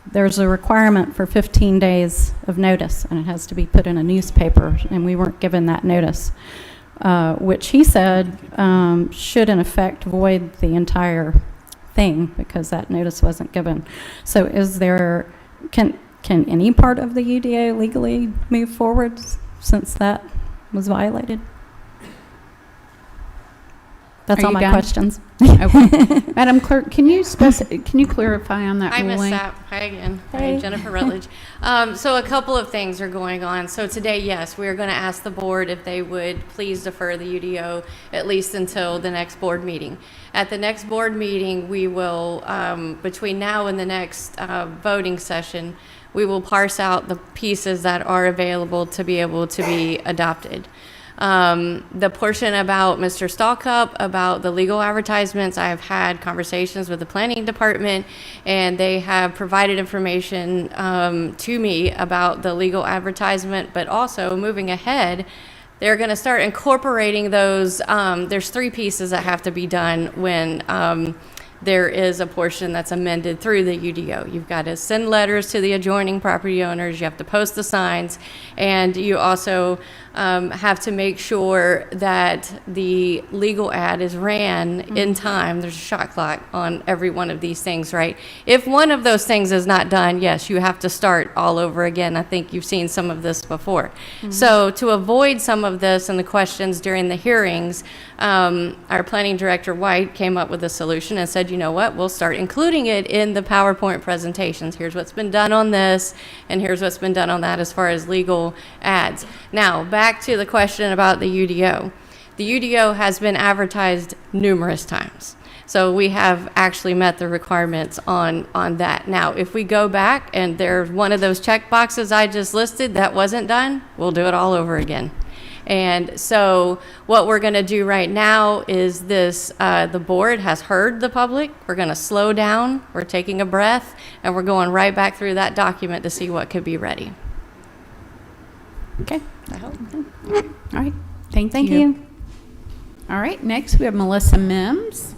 there's a requirement for 15 days of notice, and it has to be put in a newspaper, and we weren't given that notice, which he said should in effect void the entire thing because that notice wasn't given. So is there, can any part of the UDO legally move forward since that was violated? That's Are all you my done? questions. Okay. Madam Clerk, can you clarify on that I missed ruling? that. Hi again. Hey. Hi, Jennifer Rutledge. So a couple of things are going on. So today, yes, we are going to ask the board if they would please defer the UDO at least until the next board meeting. At the next board meeting, we will, between now and the next voting session, we will parse out the pieces that are available to be able to be adopted. The portion about Mr. Stalkup, about the legal advertisements, I have had conversations with the planning department, and they have provided information to me about the legal advertisement, but also moving ahead, they're going to start incorporating those. There's 3 pieces that have to be done when there is a portion that's amended through the UDO. You've got to send letters to the adjoining property owners, you have to post the signs, and you also have to make sure that the legal ad is ran in time. There's a shot clock on every one of these things, right? If one of those things is not done, yes, you have to start all over again. I think you've seen some of this before. So to avoid some of this and the questions during the hearings, our planning director, White, came up with a solution and said, you know what, we'll start including it in the PowerPoint presentations. Here's what's been done on this, and here's what's been done on that as far as legal ads. Now, back to the question about the UDO. The UDO has been advertised numerous times. So we have actually met the requirements on that. Now, if we go back and there's one of those check boxes I just listed that wasn't done, we'll do it all over again. And so what we're going to do right now is this, the board has heard the public. We're going to slow down, we're taking a breath, and we're going right back through that document to see what could be ready. Okay. All right. Thank you. All right. Next, we have Melissa Mims.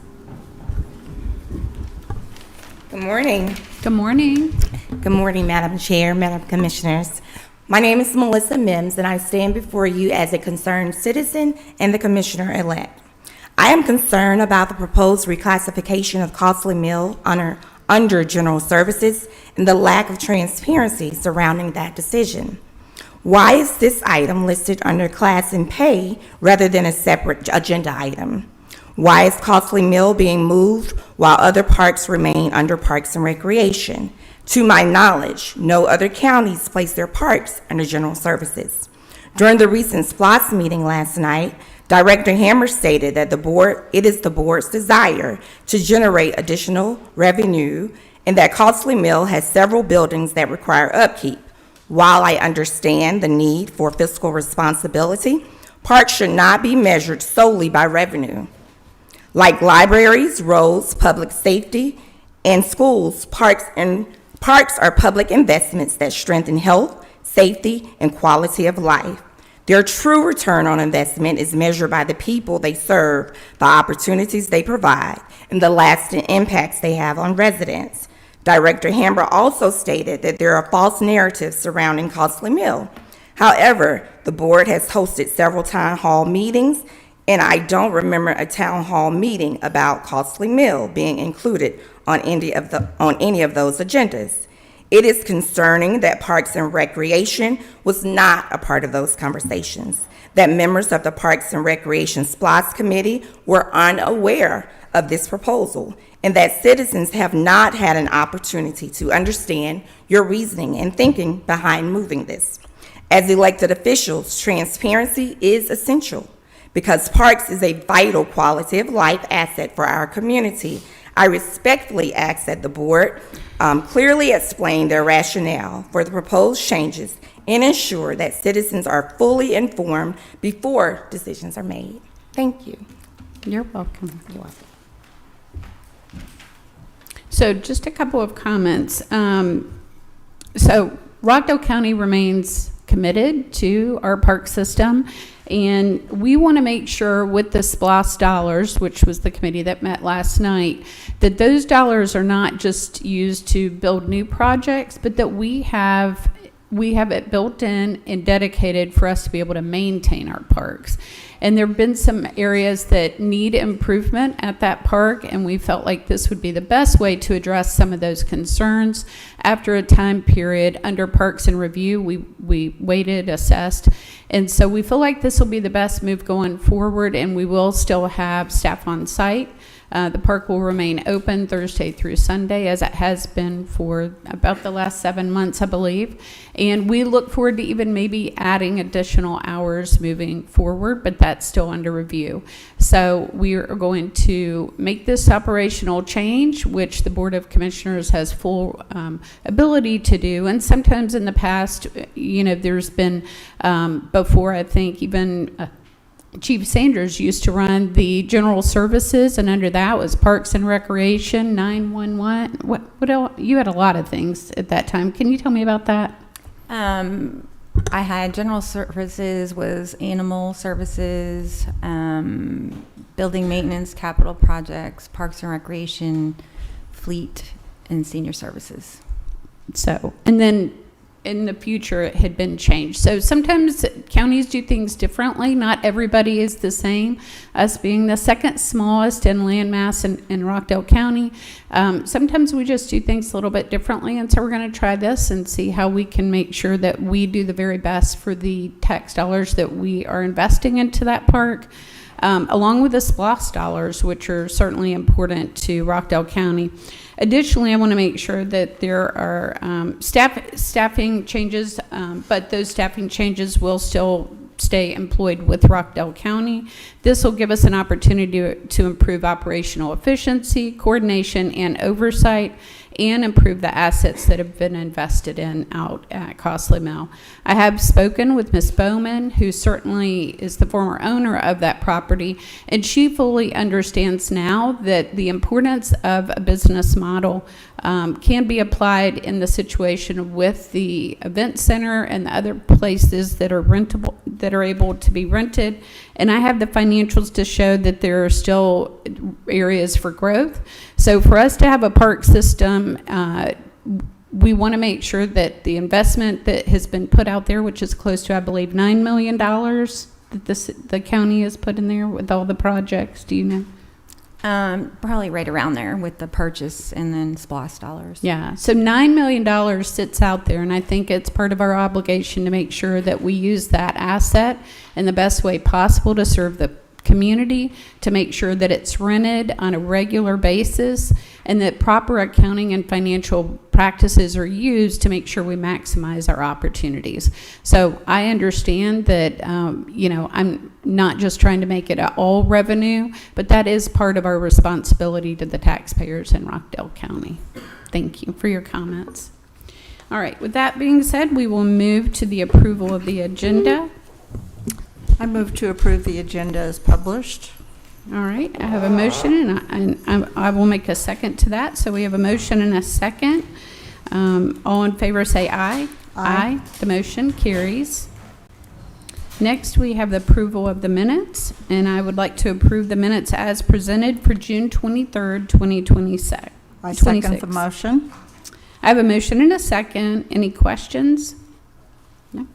Good morning. Good morning. Good morning, Madam Chair, Madam Commissioners. My name is Melissa Mims, and I stand before you as a concerned citizen and the Commissioner-elect. I am concerned about the proposed reclassification of costly meal under General Services and the lack of transparency surrounding that decision. Why is this item listed under class and pay rather than a separate agenda item? Why is costly meal being moved while other parks remain under Parks and Recreation? To my knowledge, no other counties place their parks under General Services. During the recent SPLOS meeting last night, Director Hammer stated that it is the board's desire to generate additional revenue and that Costly Mill has several buildings that require upkeep. While I understand the need for fiscal responsibility, parks should not be measured solely by revenue. Like libraries, roads, public safety, and schools, parks are public investments that strengthen health, safety, and quality of life. Their true return on investment is measured by the people they serve, the opportunities they provide, and the lasting impacts they have on residents. Director Hamber also stated that there are false narratives surrounding Costly Mill. However, the board has hosted several town hall meetings, and I don't remember a town hall meeting about Costly Mill being included on any of those agendas. It is concerning that Parks and Recreation was not a part of those conversations, that members of the Parks and Recreation SPLOST Committee were unaware of this proposal, and that citizens have not had an opportunity to understand your reasoning and thinking behind moving this. As elected officials, transparency is essential because parks is a vital quality of life asset for our community. I respectfully ask that the board clearly explain their rationale for the proposed changes and ensure that citizens are fully informed before decisions are made. Thank you. You're welcome. You're welcome. So just a couple of comments. So Rockdale County remains committed to our park system, and we want to make sure with the SPLOST dollars, which was the committee that met last night, that those dollars are not just used to build new projects, but that we have it built in and dedicated for us to be able to maintain our parks. And there have been some areas that need improvement at that park, and we felt like this would be the best way to address some of those concerns. After a time period under Parks and Review, we waited, assessed, and so we feel like this will be the best move going forward, and we will still have staff on site. The park will remain open Thursday through Sunday, as it has been for about the last 7 months, I believe. And we look forward to even maybe adding additional hours moving forward, but that's still under review. So we are going to make this operational change, which the Board of Commissioners has full ability to do. And sometimes in the past, there's been, before I think even Chief Sanders used to run the general services, and under that was Parks and Recreation, 911. What else? You had a lot of things at that time. Can you tell me about that? I had general services, was animal services, building maintenance, capital projects, Parks and Recreation, fleet, and senior services. So, and then in the future it had been changed. So sometimes counties do things differently. Not everybody is the same. Us being the second smallest in land mass in Rockdale County, sometimes we just do things a little bit differently. And so we're going to try this and see how we can make sure that we do the very best for the tax dollars that we are investing into that park. Along with the SPLOST dollars, which are certainly important to Rockdale County. Additionally, I want to make sure that there are staffing changes, but those staffing changes will still stay employed with Rockdale County. This will give us an opportunity to improve operational efficiency, coordination, and oversight, and improve the assets that have been invested in out at Costly Mill. I have spoken with Ms. Bowman, who certainly is the former owner of that property, and she fully understands now that the importance of a business model can be applied in the situation with the event center and the other places that are rentable, that are able to be rented. And I have the financials to show that there are still areas for growth. So for us to have a park system, we want to make sure that the investment that has been put out there, which is close to, I believe, $9 million that the county has put in there with all the projects. Do you know? Probably right around there with the purchase and then SPLOST dollars. Yeah, so $9 million sits out there, and I think it's part of our obligation to make sure that we use that asset in the best way possible to serve the community, to make sure that it's rented on a regular basis, and that proper accounting and financial practices are used to make sure we maximize our opportunities. So I understand that, I'm not just trying to make it all revenue, but that is part of our responsibility to the taxpayers in Rockdale County. Thank you for your comments. All right, with that being said, we will move to the approval of the agenda. I move to approve the agenda as published. All right, I have a motion, and I will make a second to that. So we have a motion and a second. All in favor say aye. Aye. The motion carries. Next, we have the approval of the minutes, and I would like to approve the minutes as presented for June 23rd, 2026. I second the motion. I have a motion and a second. Any questions? No?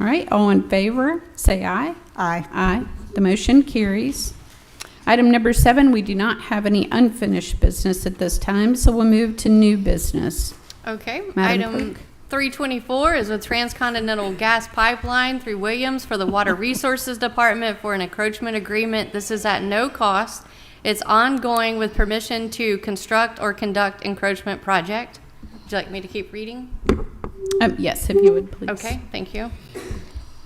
All right, all in favor, say aye. Aye. Aye. The motion carries. Item number 7, we do not have any unfinished business at this time, so we'll move to new business. Okay. Madam Item Clerk. 324 is with Transcontinental Gas Pipeline through Williams for the Water Resources Department for an encroachment agreement. This is at no cost. It's ongoing with permission to construct or conduct encroachment project. Would you like me to keep reading? Yes, if you would, please. Okay, thank you.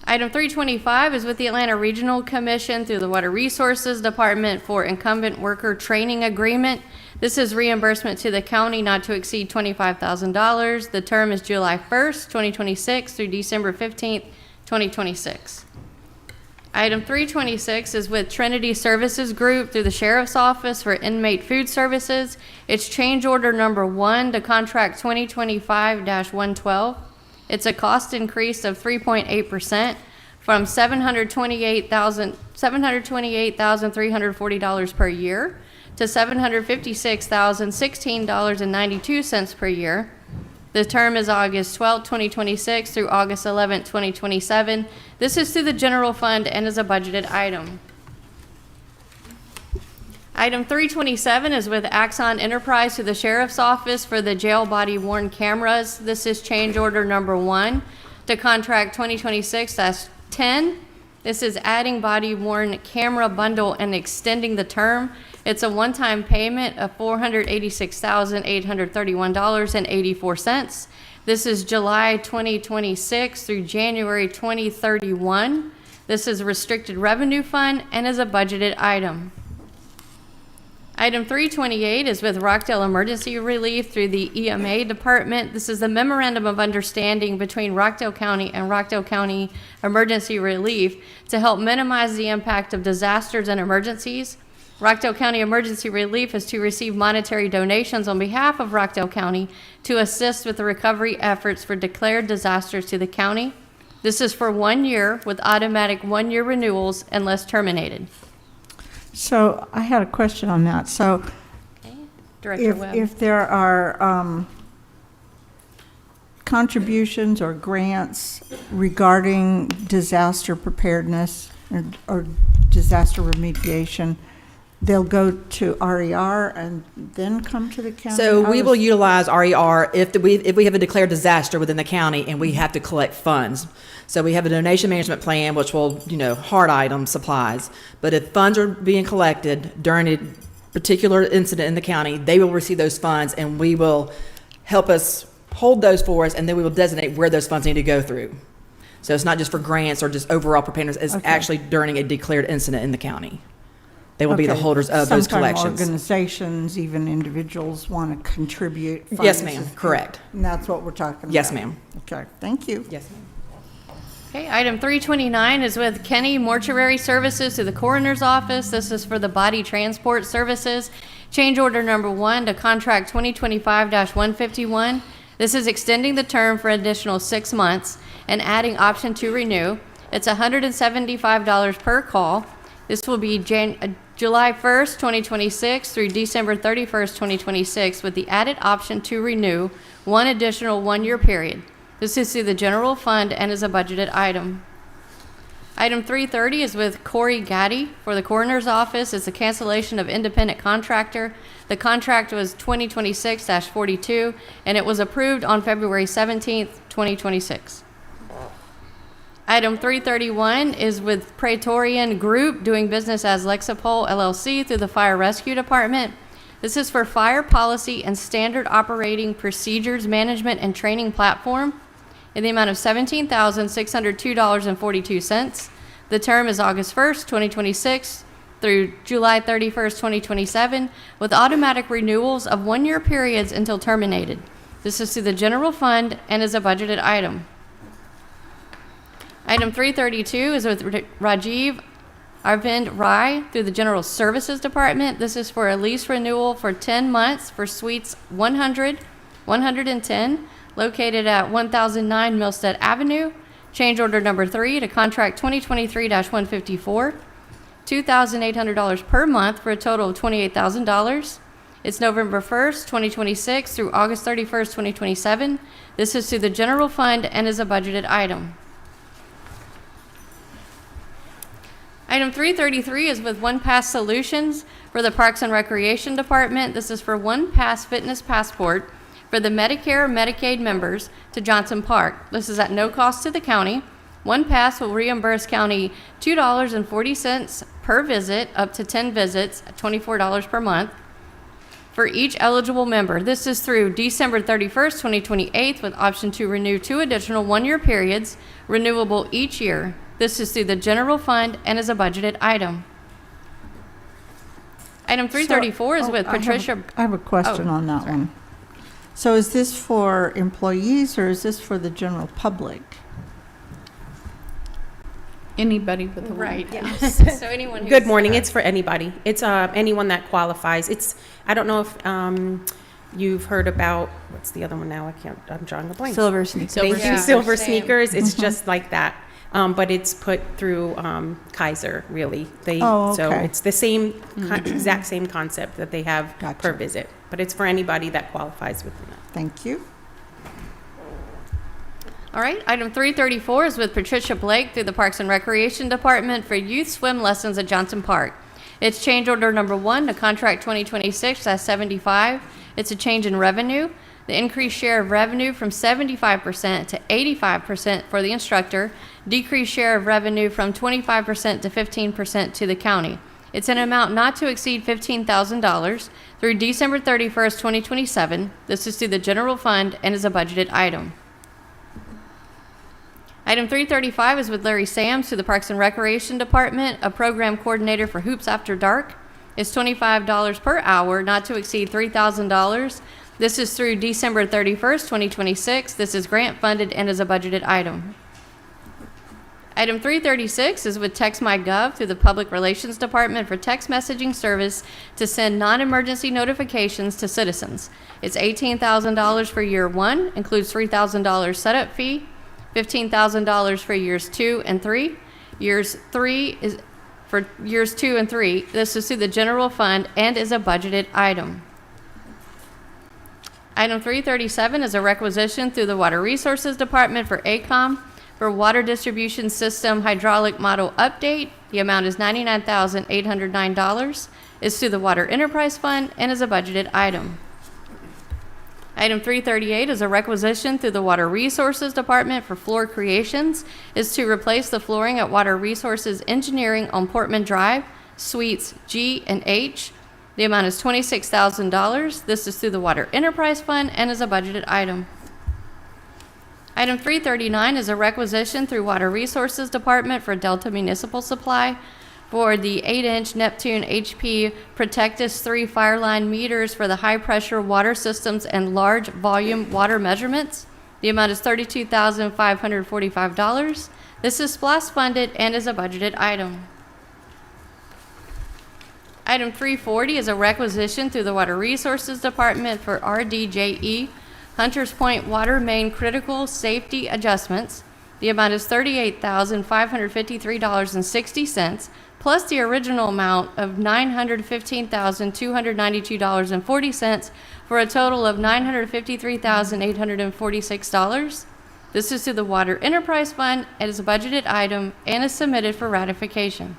Item 325 is with the Atlanta Regional Commission through the Water Resources Department for incumbent worker training agreement. This is reimbursement to the county not to exceed $25,000. The term is July 1st, 2026 through December 15th, 2026. Item 326 is with Trinity Services Group through the Sheriff's Office for inmate food services. It's change order number 1 to contract 2025-112. It's a cost increase of 3.8% from $728,340 per year to $756,016.92 per year. The term is August 12, 2026 through August 11, 2027. This is through the general fund and is a budgeted item. Item 327 is with Axon Enterprise to the Sheriff's Office for the jail body worn cameras. This is change order number 1 to contract 2026-10. This is adding body worn camera bundle and extending the term. It's a one-time payment of $486,831.84. This is July 2026 through January 2031. This is a restricted revenue fund and is a budgeted item. Item 328 is with Rockdale Emergency Relief through the EMA Department. This is the Memorandum of Understanding between Rockdale County and Rockdale County Emergency Relief to help minimize the impact of disasters and emergencies. Rockdale County Emergency Relief is to receive monetary donations on behalf of Rockdale County to assist with the recovery efforts for declared disasters to the county. This is for 1 year with automatic 1-year renewals unless terminated. So I had a question on that. So Director Webb. if there are contributions or grants regarding disaster preparedness or disaster remediation, they'll go to RER and then come to the county? So we will utilize RER if we have a declared disaster within the county and we have to collect funds. So we have a donation management plan, which will, hard items, supplies. But if funds are being collected during a particular incident in the county, they will receive those funds and we will help us hold those for us, and then we will designate where those funds need to go through. So it's not just for grants or just overall preparedness, it's actually during a declared incident in the county. They will be the holders of those collections. Organizations, even individuals want to contribute funds. Yes, ma'am, correct. And that's what we're talking about. Yes, ma'am. Okay, thank you. Yes, ma'am. Okay, item 329 is with Kenny Mortuary Services to the Coroner's Office. This is for the body transport services. Change order number 1 to contract 2025-151. This is extending the term for an additional 6 months and adding option to renew. It's $175 per call. This will be July 1st, 2026 through December 31st, 2026 with the added option to renew 1 additional 1-year period. This is through the general fund and is a budgeted item. Item 330 is with Corey Gaddy for the Coroner's Office. It's a cancellation of independent contractor. The contract was 2026-42 and it was approved on February 17th, 2026. Item 331 is with Praetorian Group doing business as Lexipol LLC through the Fire Rescue Department. This is for fire policy and standard operating procedures management and training platform in the amount of $17,602.42. The term is August 1st, 2026 through July 31st, 2027 with automatic renewals of 1-year periods until terminated. This is through the general fund and is a budgeted item. Item 332 is with Rajiv Arvind Rai through the General Services Department. This is for a lease renewal for 10 months for suites 100, 110, located at 1009 Milstead Avenue. Change order number 3 to contract 2023-154, $2,800 per month for a total of $28,000. It's November 1st, 2026 through August 31st, 2027. This is through the general fund and is a budgeted item. Item 333 is with One Pass Solutions for the Parks and Recreation Department. This is for One Pass Fitness Passport for the Medicare Medicaid members to Johnson Park. This is at no cost to the county. One Pass will reimburse county $2.40 per visit, up to 10 visits, at $24 per month for each eligible member. This is through December 31st, 2028, with option to renew 2 additional one-year periods, renewable each year. This is through the general fund and is a budgeted item. Item 334 is with Patricia. I have a question on that one. So is this for employees or is this for the general public? Anybody with a Right, One yes. Pass. So anyone who's... Good morning. It's for anybody. It's anyone that qualifies. I don't know if you've heard about, what's the other one now? I'm drawing a blank. Silver sneakers. Thank Yeah. you, Silver Same. Sneakers. It's just like that. But it's put through Kaiser, really. So okay. it's the same, exact same concept that they have per visit. But it's for anybody that qualifies within that. Thank you. All right, item 334 is with Patricia Blake through the Parks and Recreation Department for youth swim lessons at Johnson Park. It's change order number 1 to contract 2026-75. It's a change in revenue. The increased share of revenue from 75% to 85% for the instructor, decreased share of revenue from 25% to 15% to the county. It's an amount not to exceed $15,000 through December 31st, 2027. This is through the general fund and is a budgeted item. Item 335 is with Larry Sams to the Parks and Recreation Department, a program coordinator for Hoops After Dark. It's $25 per hour, not to exceed $3,000. This is through December 31st, 2026. This is grant funded and is a budgeted item. Item 336 is with TextMyGov through the Public Relations Department for text messaging service to send non-emergency notifications to citizens. It's $18,000 for year 1, includes $3,000 setup fee, $15,000 for years 2 and 3. Years 3 is for years 2 and 3. This is through the general fund and is a budgeted item. Item 337 is a requisition through the Water Resources Department for ACOM for water distribution system hydraulic model update. The amount is $99,809. It's through the Water Enterprise Fund and is a budgeted item. Item 338 is a requisition through the Water Resources Department for floor creations. Is to replace the flooring at Water Resources Engineering on Portman Drive, Suites G and H. The amount is $26,000. This is through the Water Enterprise Fund and is a budgeted item. Item 339 is a requisition through Water Resources Department for Delta Municipal Supply for the 8-inch Neptune HP Protectus 3 Fireline meters for the high-pressure water systems and large volume water measurements. The amount is $32,545. This is SPLOST funded and is a budgeted item. Item 340 is a requisition through the Water Resources Department for RDJE Hunters Point Water Main Critical Safety Adjustments. The amount is $38,553.60, plus the original amount of $915,292.40 for a total of $953,846. This is through the Water Enterprise Fund and is a budgeted item and is submitted for ratification.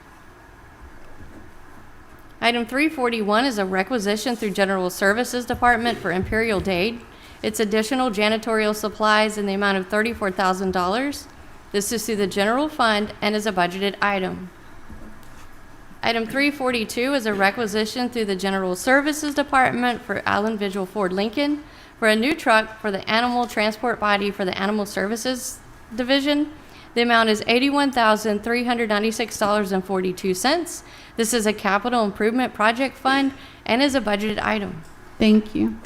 Item 341 is a requisition through General Services Department for Imperial Dade. It's additional janitorial supplies in the amount of $34,000. This is through the general fund and is a budgeted item. Item 342 is a requisition through the General Services Department for Allen Vigil Ford Lincoln for a new truck for the animal transport body for the Animal Services Division. The amount is $81,396.42. This is a capital improvement project fund and is a budgeted item. Thank you.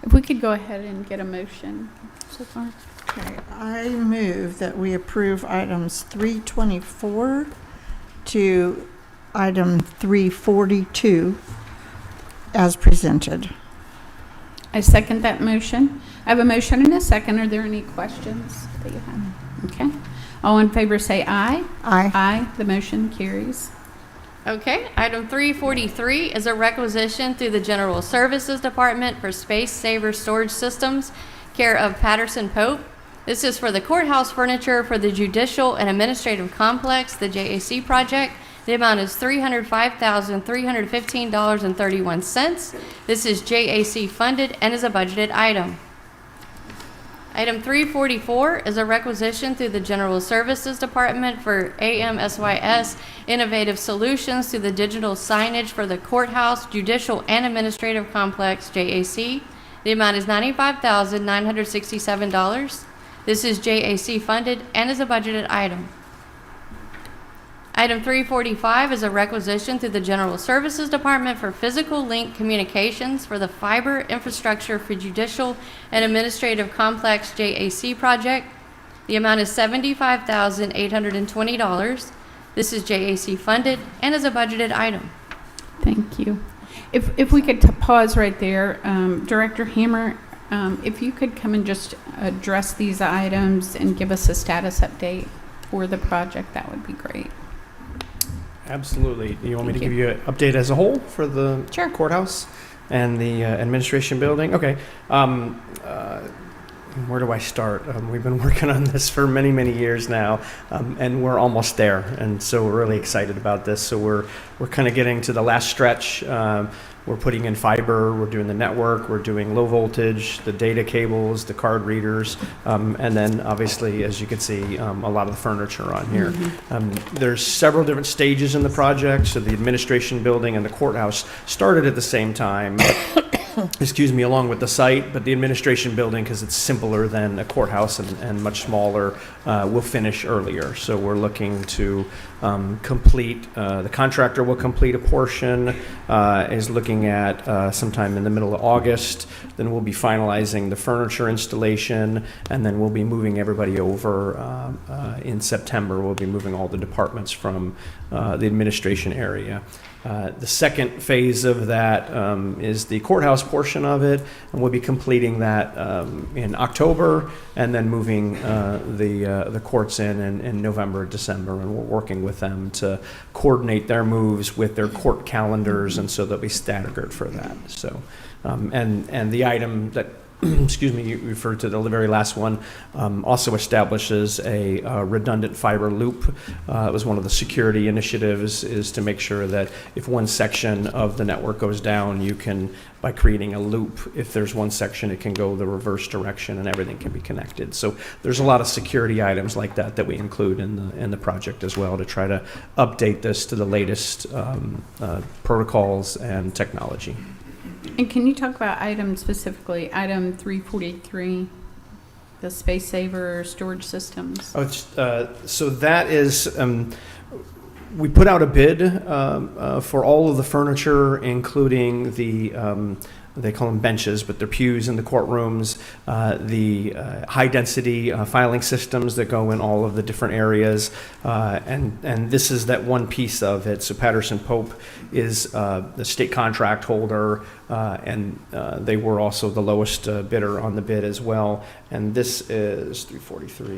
If we could go ahead and get a motion so far. Okay, I move that we approve items 324 to item 342 as presented. I second that motion. I have a motion and a second. Are there any questions that you have? Okay. All in favor say aye. Aye. Aye. The motion carries. Okay, item 343 is a requisition through the General Services Department for Space Saver Storage Systems, care of Patterson Pope. This is for the courthouse furniture for the Judicial and Administrative Complex, the JAC project. The amount is $305,315.31. This is JAC funded and is a budgeted item. Item 344 is a requisition through the General Services Department for AMSYS Innovative Solutions through the digital signage for the courthouse, judicial, and administrative complex, JAC. The amount is $95,967. This is JAC funded and is a budgeted item. Item 345 is a requisition through the General Services Department for physical link communications for the fiber infrastructure for judicial and administrative complex JAC project. The amount is $75,820. This is JAC funded and is a budgeted item. Thank you. If we could pause right there, Director Hammer, if you could come and just address these items and give us a status update for the project, that would be great. Absolutely. You want me to give you an update as a whole for the courthouse and the administration building? Okay. Where do I start? We've been working on this for many, many years now, and we're almost there. And so we're really excited about this. So we're kind of getting to the last stretch. We're putting in fiber, we're doing the network, we're doing low voltage, the data cables, the card readers, and then obviously, as you can see, a lot of the furniture on here. There's several different stages in the project, so the administration building and the courthouse started at the same time. Excuse me, along with the site, but the administration building, because it's simpler than a courthouse and much smaller, will finish earlier. So we're looking to complete, the contractor will complete a portion, is looking at sometime in the middle of August. Then we'll be finalizing the furniture installation, and then we'll be moving everybody over in September. We'll be moving all the departments from the administration area. The second phase of that is the courthouse portion of it, and we'll be completing that in October, and then moving the courts in November, December, and we're working with them to coordinate their moves with their court calendars, and so they'll be staggered for that. So, and the item that excuse me, you referred to the very last one, also establishes a redundant fiber loop. It was one of the security initiatives, is to make sure that if one section of the network goes down, you can, by creating a loop, if there's one section, it can go the reverse direction and everything can be connected. So there's a lot of security items like that that we include in the project as well, to try to update this to the latest protocols and technology. And can you talk about item specifically, item 343, the space saver storage systems? Oh, so that is, we put out a bid for all of the furniture, including the, they call them benches, but they're pews in the courtrooms, the high-density filing systems that go in all of the different areas, and this is that one piece of it. So Patterson Pope is the state contract holder, and they were also the lowest bidder on the bid as well. And this is 343.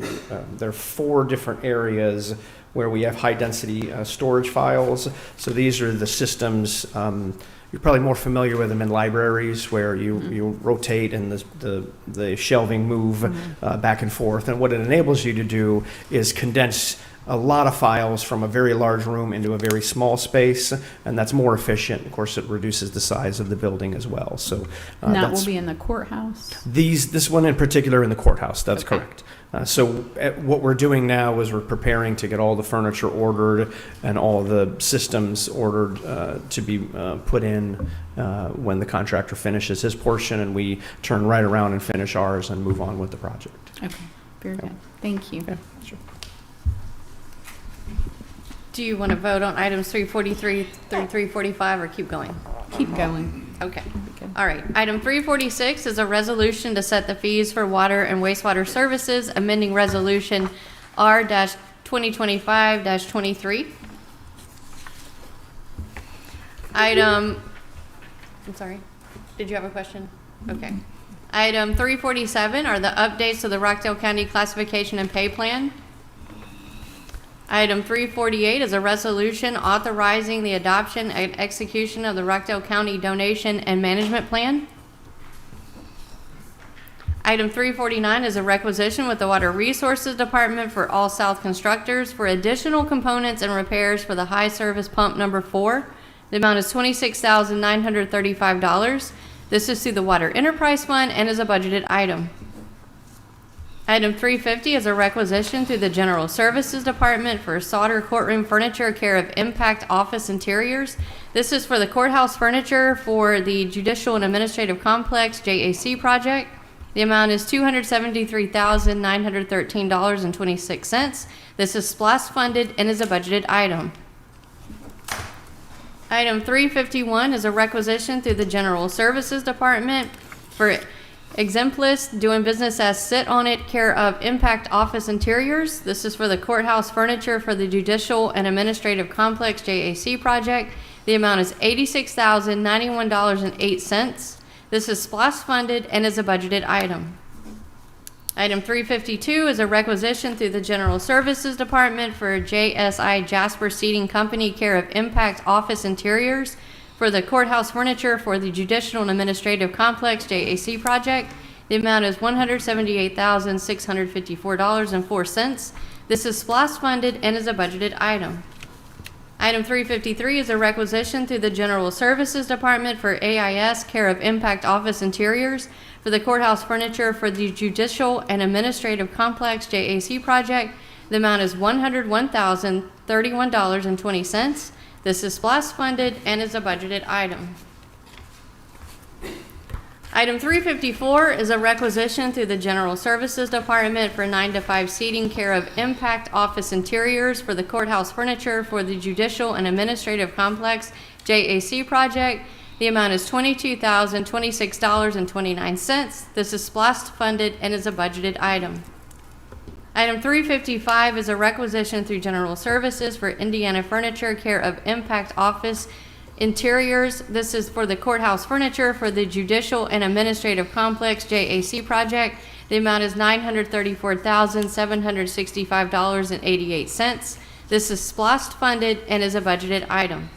There are 4 different areas where we have high-density storage files. So these are the systems. You're probably more familiar with them in libraries, where you rotate and the shelving move back and forth. And what it enables you to do is condense a lot of files from a very large room into a very small space, and that's more efficient. Of course, it reduces the size of the building as well. So and that will be in the courthouse? This one in particular in the courthouse, that's okay. correct. So what we're doing now is we're preparing to get all the furniture ordered and all the systems ordered to be put in when the contractor finishes his portion, and we turn right around and finish ours and move on with the project. Okay, very good. Thank you. Yeah, sure. Do you want to vote on items 343 through 345 or keep going? Keep going. Okay. All right. Item 346 is a resolution to set the fees for water and wastewater services, amending resolution R-2025-23. I'm sorry. Did you have a question? Okay. Item 347 are the updates to the Rockdale County Classification and Pay Plan. Item 348 is a resolution authorizing the adoption and execution of the Rockdale County Donation and Management Plan. Item 349 is a requisition with the Water Resources Department for All South Constructors for additional components and repairs for the high service pump number 4. The amount is $26,935. This is through the Water Enterprise Fund and is a budgeted item. Item 350 is a requisition through the General Services Department for solder courtroom furniture care of Impact Office Interiors. This is for the courthouse furniture for the Judicial and Administrative Complex JAC project. The amount is $273,913.26. This is SPLOST funded and is a budgeted item. Item 351 is a requisition through the General Services Department for Exemplis doing business as Sit On It care of Impact Office Interiors. This is for the courthouse furniture for the Judicial and Administrative Complex JAC project. The amount is $86,091.08. This is SPLOST funded and is a budgeted item. Item 352 is a requisition through the General Services Department for JSI Jasper Seating Company care of Impact Office Interiors for the courthouse furniture for the Judicial and Administrative Complex JAC project. The amount is $178,654.04. This is SPLOST funded and is a budgeted item. Item 353 is a requisition through the General Services Department for AIS care of Impact Office Interiors for the courthouse furniture for the Judicial and Administrative Complex JAC project. The amount is $101,031.20. This is SPLOST funded and is a budgeted item. Item 354 is a requisition through the General Services Department for 9 to 5 seating care of Impact Office Interiors for the courthouse furniture for the Judicial and Administrative Complex JAC project. The amount is $22,026.29. This is SPLOST funded and is a budgeted item. Item 355 is a requisition through General Services for Indiana Furniture care of Impact Office Interiors. This is for the courthouse furniture for the Judicial and Administrative Complex JAC project. The amount is $934,765.88. This is SPLOST funded and is a budgeted item.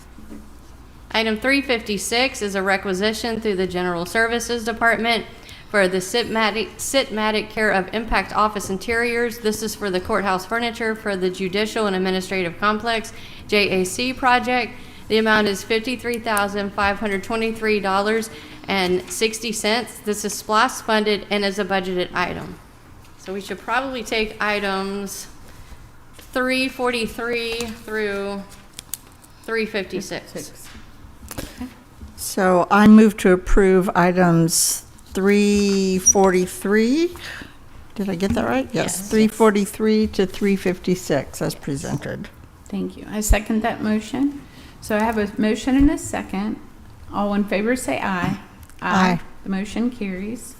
Item 356 is a requisition through the General Services Department for the Sitmatic care of Impact Office Interiors. This is for the courthouse furniture for the Judicial and Administrative Complex JAC project. The amount is $53,523.60. This is SPLOST funded and is a budgeted item. So we should probably take items 343 through 356. So I move to approve items 343. Did I get that right? Yes. 343 to 356 as presented. Thank you. I second that motion. So I have a motion and a second. All in favor say aye. Aye. The motion carries.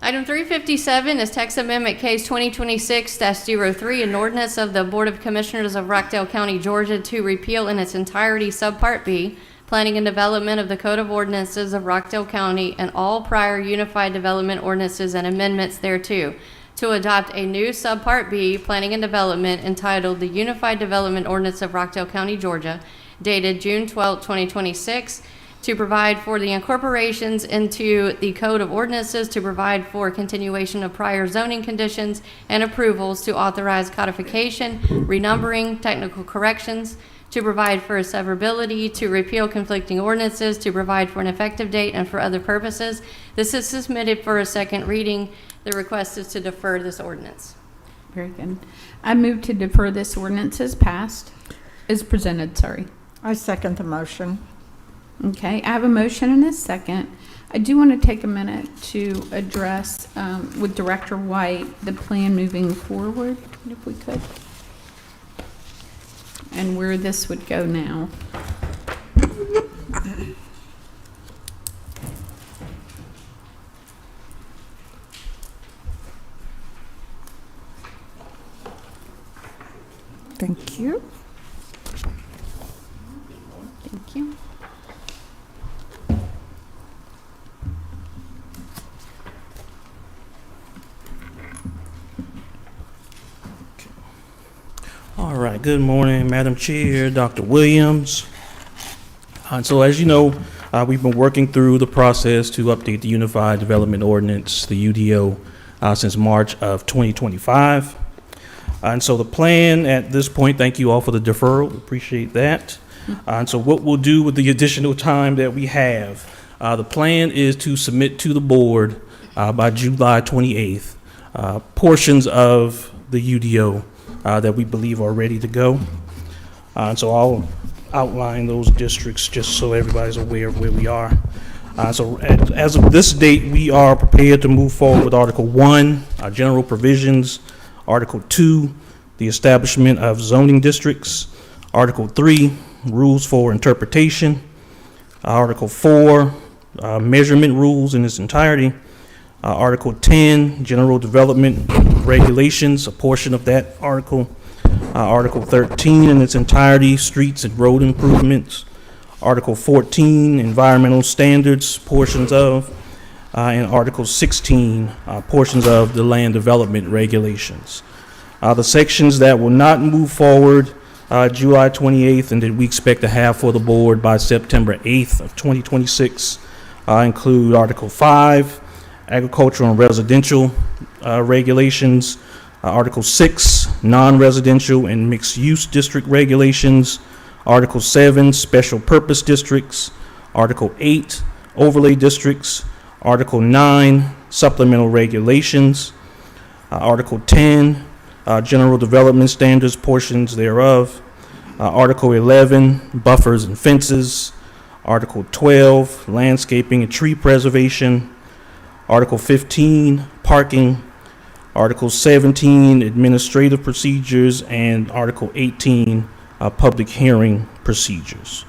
Item 357 is text amendment case 2026-03, an ordinance of the Board of Commissioners of Rockdale County, Georgia to repeal in its entirety Subpart B, Planning and Development of the Code of Ordinances of Rockdale County and all prior Unified Development Ordinances and amendments thereto, to adopt a new Subpart B, Planning and Development entitled the Unified Development Ordinance of Rockdale County, Georgia, dated June 12, 2026, to provide for the incorporations into the Code of Ordinances, to provide for continuation of prior zoning conditions and approvals, to authorize codification, renumbering, technical corrections, to provide for severability, to repeal conflicting ordinances, to provide for an effective date, and for other purposes. This is submitted for a second reading. The request is to defer this ordinance. Very good. I move to defer this ordinance as passed, as presented, sorry. I second the motion. Okay, I have a motion and a second. I do want to take a minute to address with Director White the plan moving forward, if we could, and where this would go now. Thank you. Thank you. All right. right, good morning, Madam Chair, Dr. Williams. And so as you know, we've been working through the process to update the Unified Development Ordinance, the UDO, since March of 2025. And so the plan at this point, thank you all for the deferral, appreciate that. And so what we'll do with the additional time that we have, the plan is to submit to the board by July 28th, portions of the UDO that we believe are ready to go. And so I'll outline those districts just so everybody's aware of where we are. So as of this date, we are prepared to move forward with Article 1, general provisions, Article 2, the establishment of zoning districts, Article 3, rules for interpretation, Article 4, measurement rules in its entirety, Article 10, general development regulations, a portion of that article, Article 13 in its entirety, streets and road improvements, Article 14, environmental standards, portions of, and Article 16, portions of the land development regulations. The sections that will not move forward July 28th and that we expect to have for the board by September 8th of 2026 include Article 5, agricultural and residential regulations, Article 6, non-residential and mixed-use district regulations, Article 7, special purpose districts, Article 8, overlay districts, Article 9, supplemental regulations, Article 10, general development standards, portions thereof, Article 11, buffers and fences, Article 12, landscaping and tree preservation, Article 15, parking, Article 17, administrative procedures, and Article 18, public hearing procedures.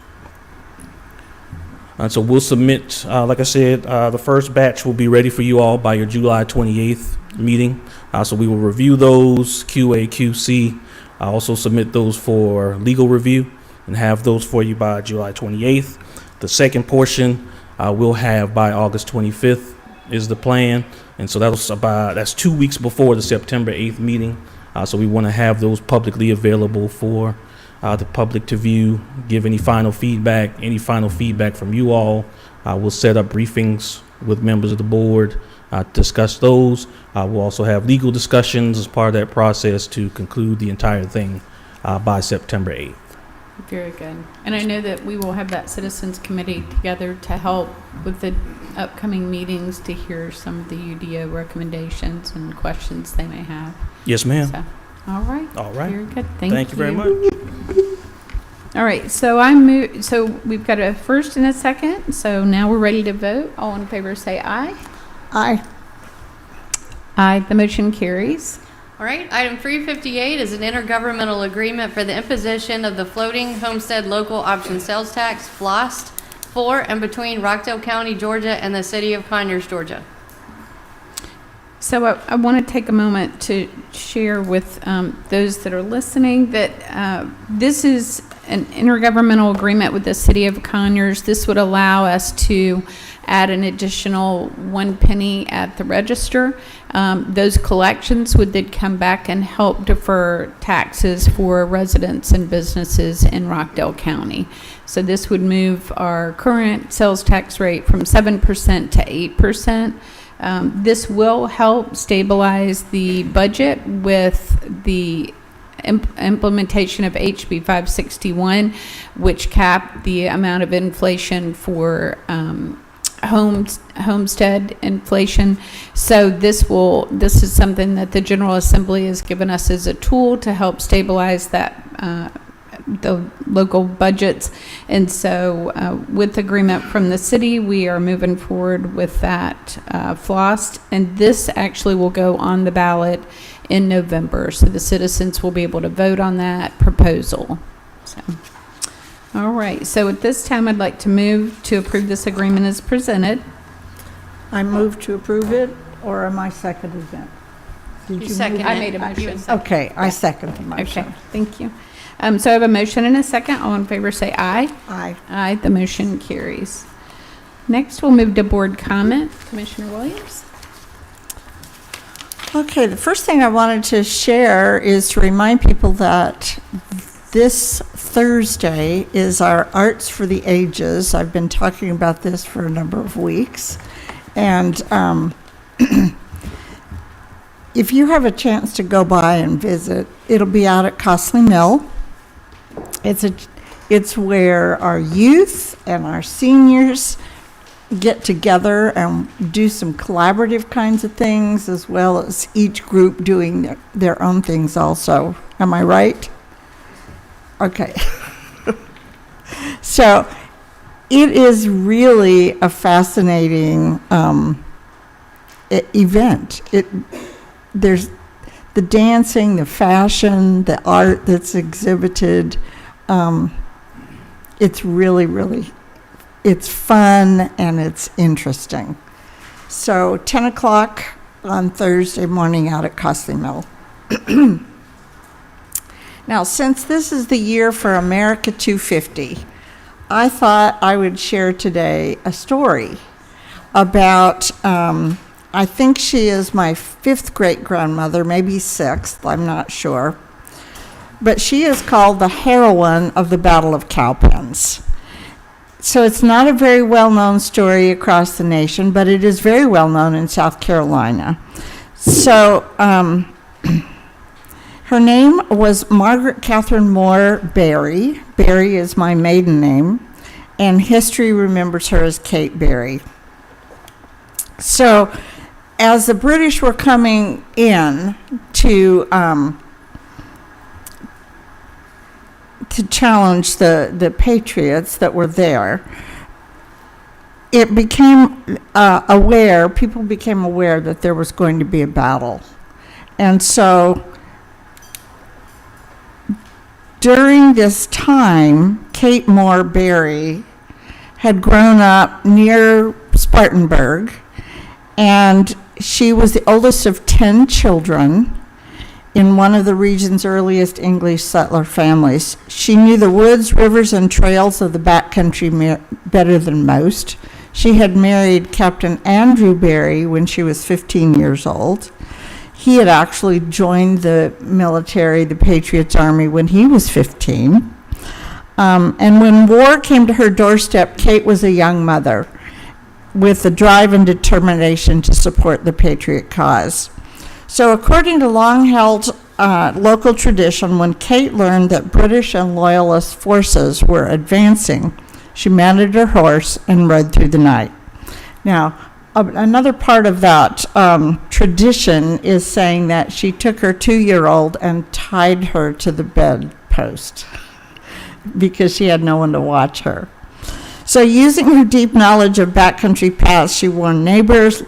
So we'll submit, like I said, the first batch will be ready for you all by your July 28th meeting. So we will review those, QA, QC, also submit those for legal review and have those for you by July 28th. The second portion we'll have by August 25th is the plan. And so that's 2 weeks before the September 8th meeting. So we want to have those publicly available for the public to view, give any final feedback from you all. We'll set up briefings with members of the board, discuss those. We'll also have legal discussions as part of that process to conclude the entire thing by September 8th. Very good. And I know that we will have that citizens committee together to help with the upcoming meetings to hear some of the UDO recommendations and questions they may have. Yes, ma'am. So, all right. All right. Very good. Thank you. Thank you very much. All right. So so we've got a first and a second. So now we're ready to vote. All in favor say aye. Aye. Aye. The motion carries. All right, item 358 is an intergovernmental agreement for the imposition of the floating homestead local option sales tax, FLOST, for and between Rockdale County, Georgia, and the city of Conyers, Georgia. So I want to take a moment to share with those that are listening that this is an intergovernmental agreement with the city of Conyers. This would allow us to add an additional 1 penny at the register. Those collections would then come back and help defer taxes for residents and businesses in Rockdale County. So this would move our current sales tax rate from 7% to 8%. This will help stabilize the budget with the implementation of HB 561, which capped the amount of inflation for homestead inflation. So this is something that the General Assembly has given us as a tool to help stabilize that the local budgets. And so with agreement from the city, we are moving forward with that FLOST, and this actually will go on the ballot in November. So the citizens will be able to vote on that proposal. So. All right, so at this time, I'd like to move to approve this agreement as presented. I move to approve it, or am I seconding it? Did you second it? I made a motion. Okay, I second the motion. Okay, thank you. So I have a motion and a second. All in favor say aye. Aye. Aye, the motion carries. Next, we'll move to board comment. Commissioner Williams. Okay, the first thing I wanted to share is to remind people that this Thursday is our Arts for the Ages. I've been talking about this for a number of weeks. And if you have a chance to go by and visit, it'll be out at Costley Mill. It's where our youth and our seniors get together and do some collaborative kinds of things, as well as each group doing their own things also. Am I right? Okay. So it is really a fascinating event. There's the dancing, the fashion, the art that's exhibited. It's really, it's fun and it's interesting. So 10 o'clock on Thursday morning out at Costley Mill. Now, since this is the year for America 250, I thought I would share today a story about, I think she is my 5th great-grandmother, maybe 6th, I'm not sure. But she is called the heroine of the Battle of Cowpens. So it's not a very well-known story across the nation, but it is very well-known in South Carolina. So her name was Margaret Catherine Moore Berry. Berry is my maiden name, and history remembers her as Kate Berry. So as the British were coming in to challenge the Patriots that were there, it became people became aware that there was going to be a battle. And so during this time, Kate Moore Berry had grown up near Spartanburg, and she was the oldest of 10 children in one of the region's earliest English settler families. She knew the woods, rivers, and trails of the backcountry better than most. She had married Captain Andrew Berry when she was 15 years old. He had actually joined the military, the Patriots Army, when he was 15. And when war came to her doorstep, Kate was a young mother with the drive and determination to support the Patriot cause. So according to long-held local tradition, when Kate learned that British and Loyalist forces were advancing, she mounted her horse and rode through the night. Now, another part of that tradition is saying that she took her 2-year-old and tied her to the bedpost because she had no one to watch her. So using her deep knowledge of backcountry paths, she warned neighbors,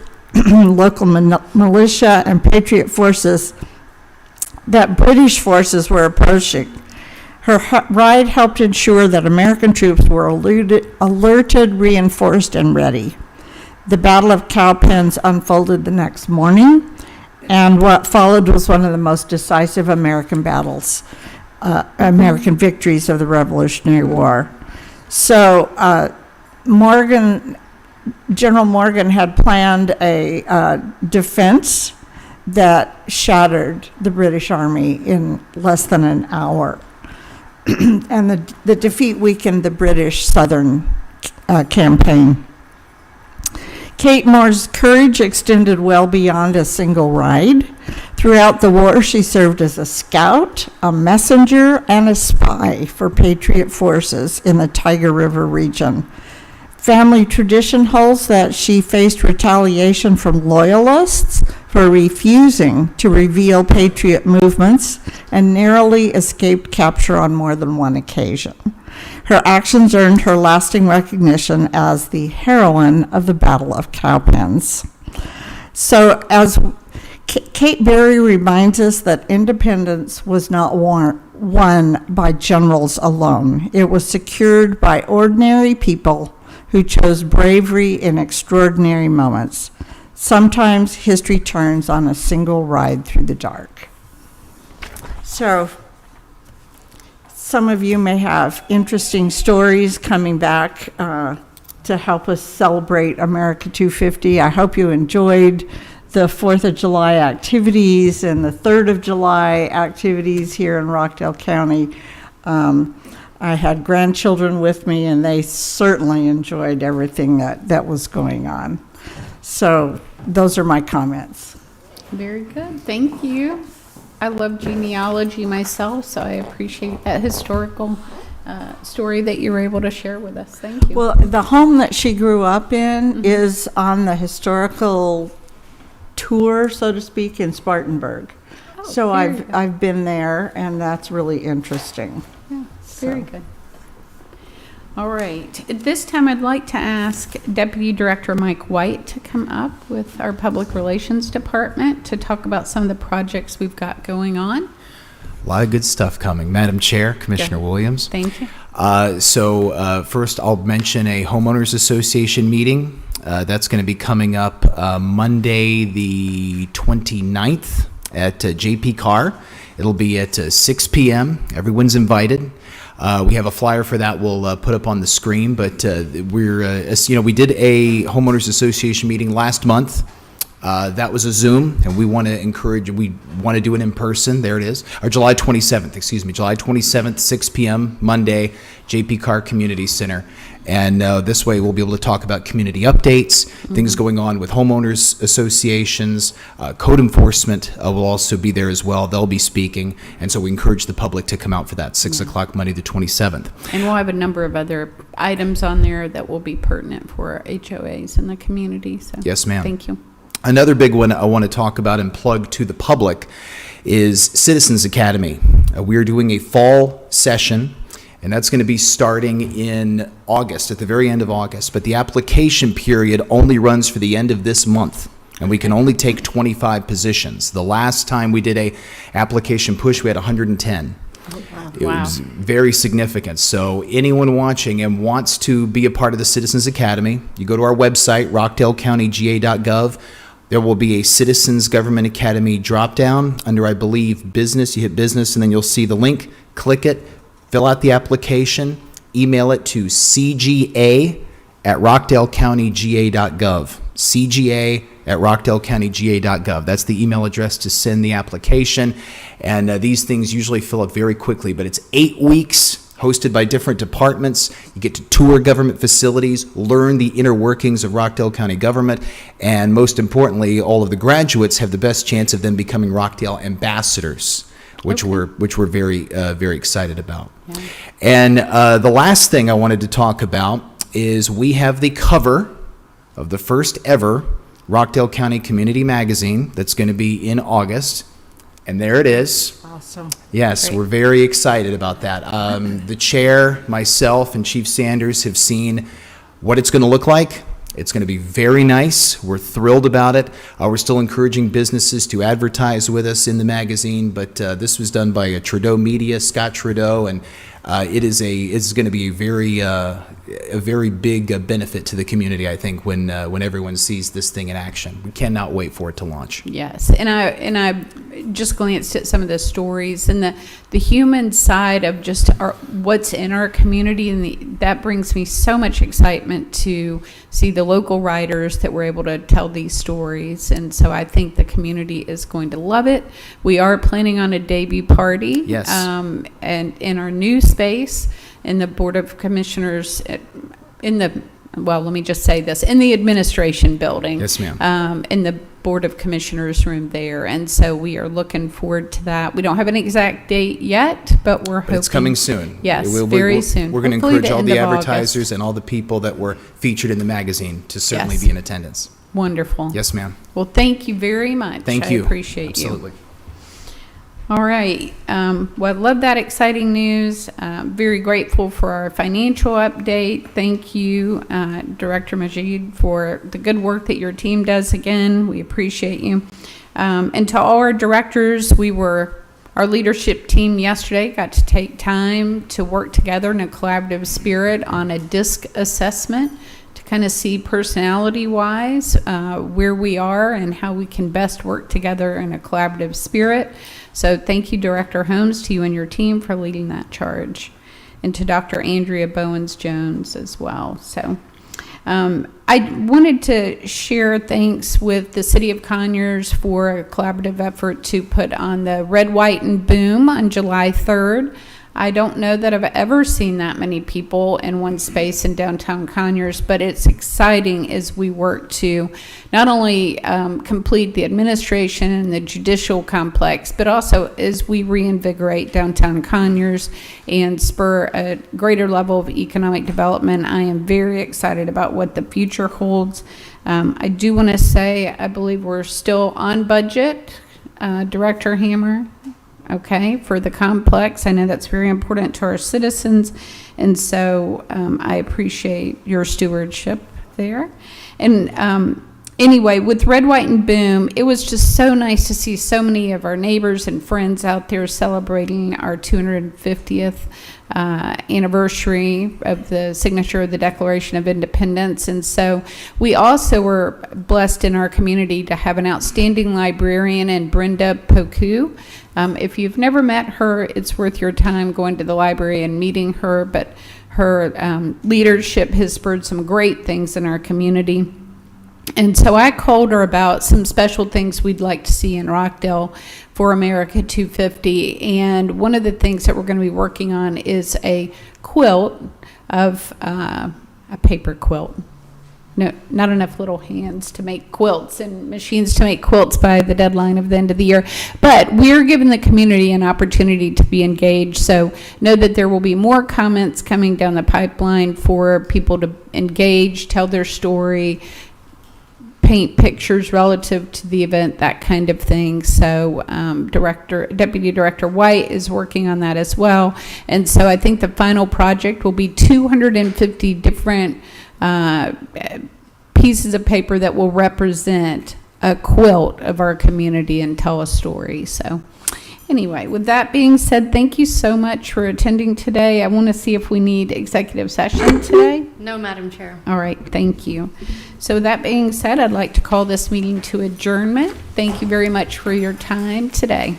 local militia, and Patriot forces that British forces were approaching. Her ride helped ensure that American troops were alerted, reinforced, and ready. The Battle of Cowpens unfolded the next morning, and what followed was one of the most decisive American battles, American victories of the Revolutionary War. So General Morgan had planned a defense that shattered the British Army in less than an hour. And the defeat weakened the British Southern campaign. Kate Moore's courage extended well beyond a single ride. Throughout the war, she served as a scout, a messenger, and a spy for Patriot forces in the Tiger River region. Family tradition holds that she faced retaliation from Loyalists for refusing to reveal Patriot movements and narrowly escaped capture on more than one occasion. Her actions earned her lasting recognition as the heroine of the Battle of Cowpens. So as Kate Berry reminds us that independence was not won by generals alone. It was secured by ordinary people who chose bravery in extraordinary moments. Sometimes history turns on a single ride through the dark. So some of you may have interesting stories coming back to help us celebrate America 250. I hope you enjoyed the 4th of July activities and the 3rd of July activities here in Rockdale County. I had grandchildren with me, and they certainly enjoyed everything that was going on. So those are my comments. Very good. Thank you. I love genealogy myself, so I appreciate that historical story that you were able to share with us. Thank you. Well, the home that she grew up in is on the historical tour, so to speak, in Spartanburg. So I've been there, and that's really interesting. Yeah, very good. All right. At this time, I'd like to ask Deputy Director Mike White to come up with our Public Relations Department to talk about some of the projects we've got going on. A lot of good stuff coming. Madam Chair, Commissioner Williams. Thank you. First, I'll mention a homeowners association meeting. That's going to be coming up Monday, the 29th at JP Carr. It'll be at 6 p.m. Everyone's invited. We have a flyer for that we'll put up on the screen, but we did a homeowners association meeting last month. That was a Zoom, and we want to do it in person. There it is. Or July 27th, 6 p.m., Monday, JP Carr Community Center. And this way we'll be able to talk about community updates, things going on with homeowners associations. Code enforcement will also be there as well. They'll be speaking. And so we encourage the public to come out for that 6 o'clock Monday the 27th. And we'll have a number of other items on there that will be pertinent for our HOAs in the community. So yes, ma'am. Thank you. Another big one I want to talk about and plug to the public is Citizens Academy. We are doing a fall session, and that's going to be starting in August, at the very end of August. But the application period only runs for the end of this month, and we can only take 25 positions. The last time we did a application push, we had 110. It was very significant. So anyone watching and wants to be a part of the Citizens Academy, you go to our website, rockdalecountyga.gov. There will be a Citizens Government Academy drop-down under, I believe, Business. You hit Business, and then you'll see the link. Click it, fill out the application, email it to cga@rockdalecountyga.gov. cga@rockdalecountyga.gov. That's the email address to send the application. And these things usually fill up very quickly, but it's 8 weeks, hosted by different departments. You get to tour government facilities, learn the inner workings of Rockdale County government, and most importantly, all of the graduates have the best chance of them becoming Rockdale ambassadors, which we're very excited about. Yeah. And the last thing I wanted to talk about is we have the cover of the first ever Rockdale County Community Magazine that's going to be in August. And there it is. Awesome. Yes, great. We're very excited about that. The chair, myself, and Chief Sanders have seen what it's going to look like. It's going to be very nice. We're thrilled about it. We're still encouraging businesses to advertise with us in the magazine, but this was done by Trudeau Media, Scott Trudeau, and it's going to be a very big benefit to the community, I think, when everyone sees this thing in action. We cannot wait for it to launch. Yes, and I just glanced at some of the stories and the human side of just what's in our community, and that brings me so much excitement to see the local writers that were able to tell these stories, and so I think the community is going to love it. We are planning on a debut party, yes, and in our new space in the Board of Commissioners, in the administration building. Yes, ma'am. In the Board of Commissioners room there, and so we are looking forward to that. We don't have an exact date yet, but we're hoping it's coming soon. Yes, very soon. We're going to encourage all the advertisers and all the people that were featured in the magazine to certainly be in attendance. Wonderful. Yes, ma'am. Well, thank you very much. Thank you. I appreciate Absolutely. you. All right. Well, I love that exciting news. Very grateful for our financial update. Thank you, Director Majid, for the good work that your team does. Again, we appreciate you. And to all our directors, our leadership team yesterday got to take time to work together in a collaborative spirit on a DISC assessment to kind of see personality-wise where we are and how we can best work together in a collaborative spirit. So thank you, Director Holmes, to you and your team for leading that charge, and to Dr. Andrea Bowens-Jones as well. So I wanted to share thanks with the City of Conyers for a collaborative effort to put on the Red, White, and Boom on July 3rd. I don't know that I've ever seen that many people in one space in downtown Conyers, but it's exciting as we work to not only complete the administration and the judicial complex, but also as we reinvigorate downtown Conyers and spur a greater level of economic development. I am very excited about what the future holds. I do want to say I believe we're still on budget, Director Hammer. Okay, for the complex. I know that's very important to our citizens, and so I appreciate your stewardship there. And anyway, with Red, White, and Boom, it was just so nice to see so many of our neighbors and friends out there celebrating our 250th anniversary of the signature of the Declaration of Independence. And so we also were blessed in our community to have an outstanding librarian in Brenda Poku. If you've never met her, it's worth your time going to the library and meeting her, but her leadership has spurred some great things in our community. And so I called her about some special things we'd like to see in Rockdale for America 250. And one of the things that we're going to be working on is a quilt of a paper quilt. No, not enough little hands to make quilts and machines to make quilts by the deadline of the end of the year. But we're giving the community an opportunity to be engaged. So know that there will be more comments coming down the pipeline for people to engage, tell their story, paint pictures relative to the event, that kind of thing. So Deputy Director White is working on that as well. And so I think the final project will be 250 different pieces of paper that will represent a quilt of our community and tell a story. So anyway, with that being said, thank you so much for attending today. I want to see if we need executive session today. No, Madam Chair. All right, thank you. So with that being said, I'd like to call this meeting to adjournment. Thank you very much for your time today.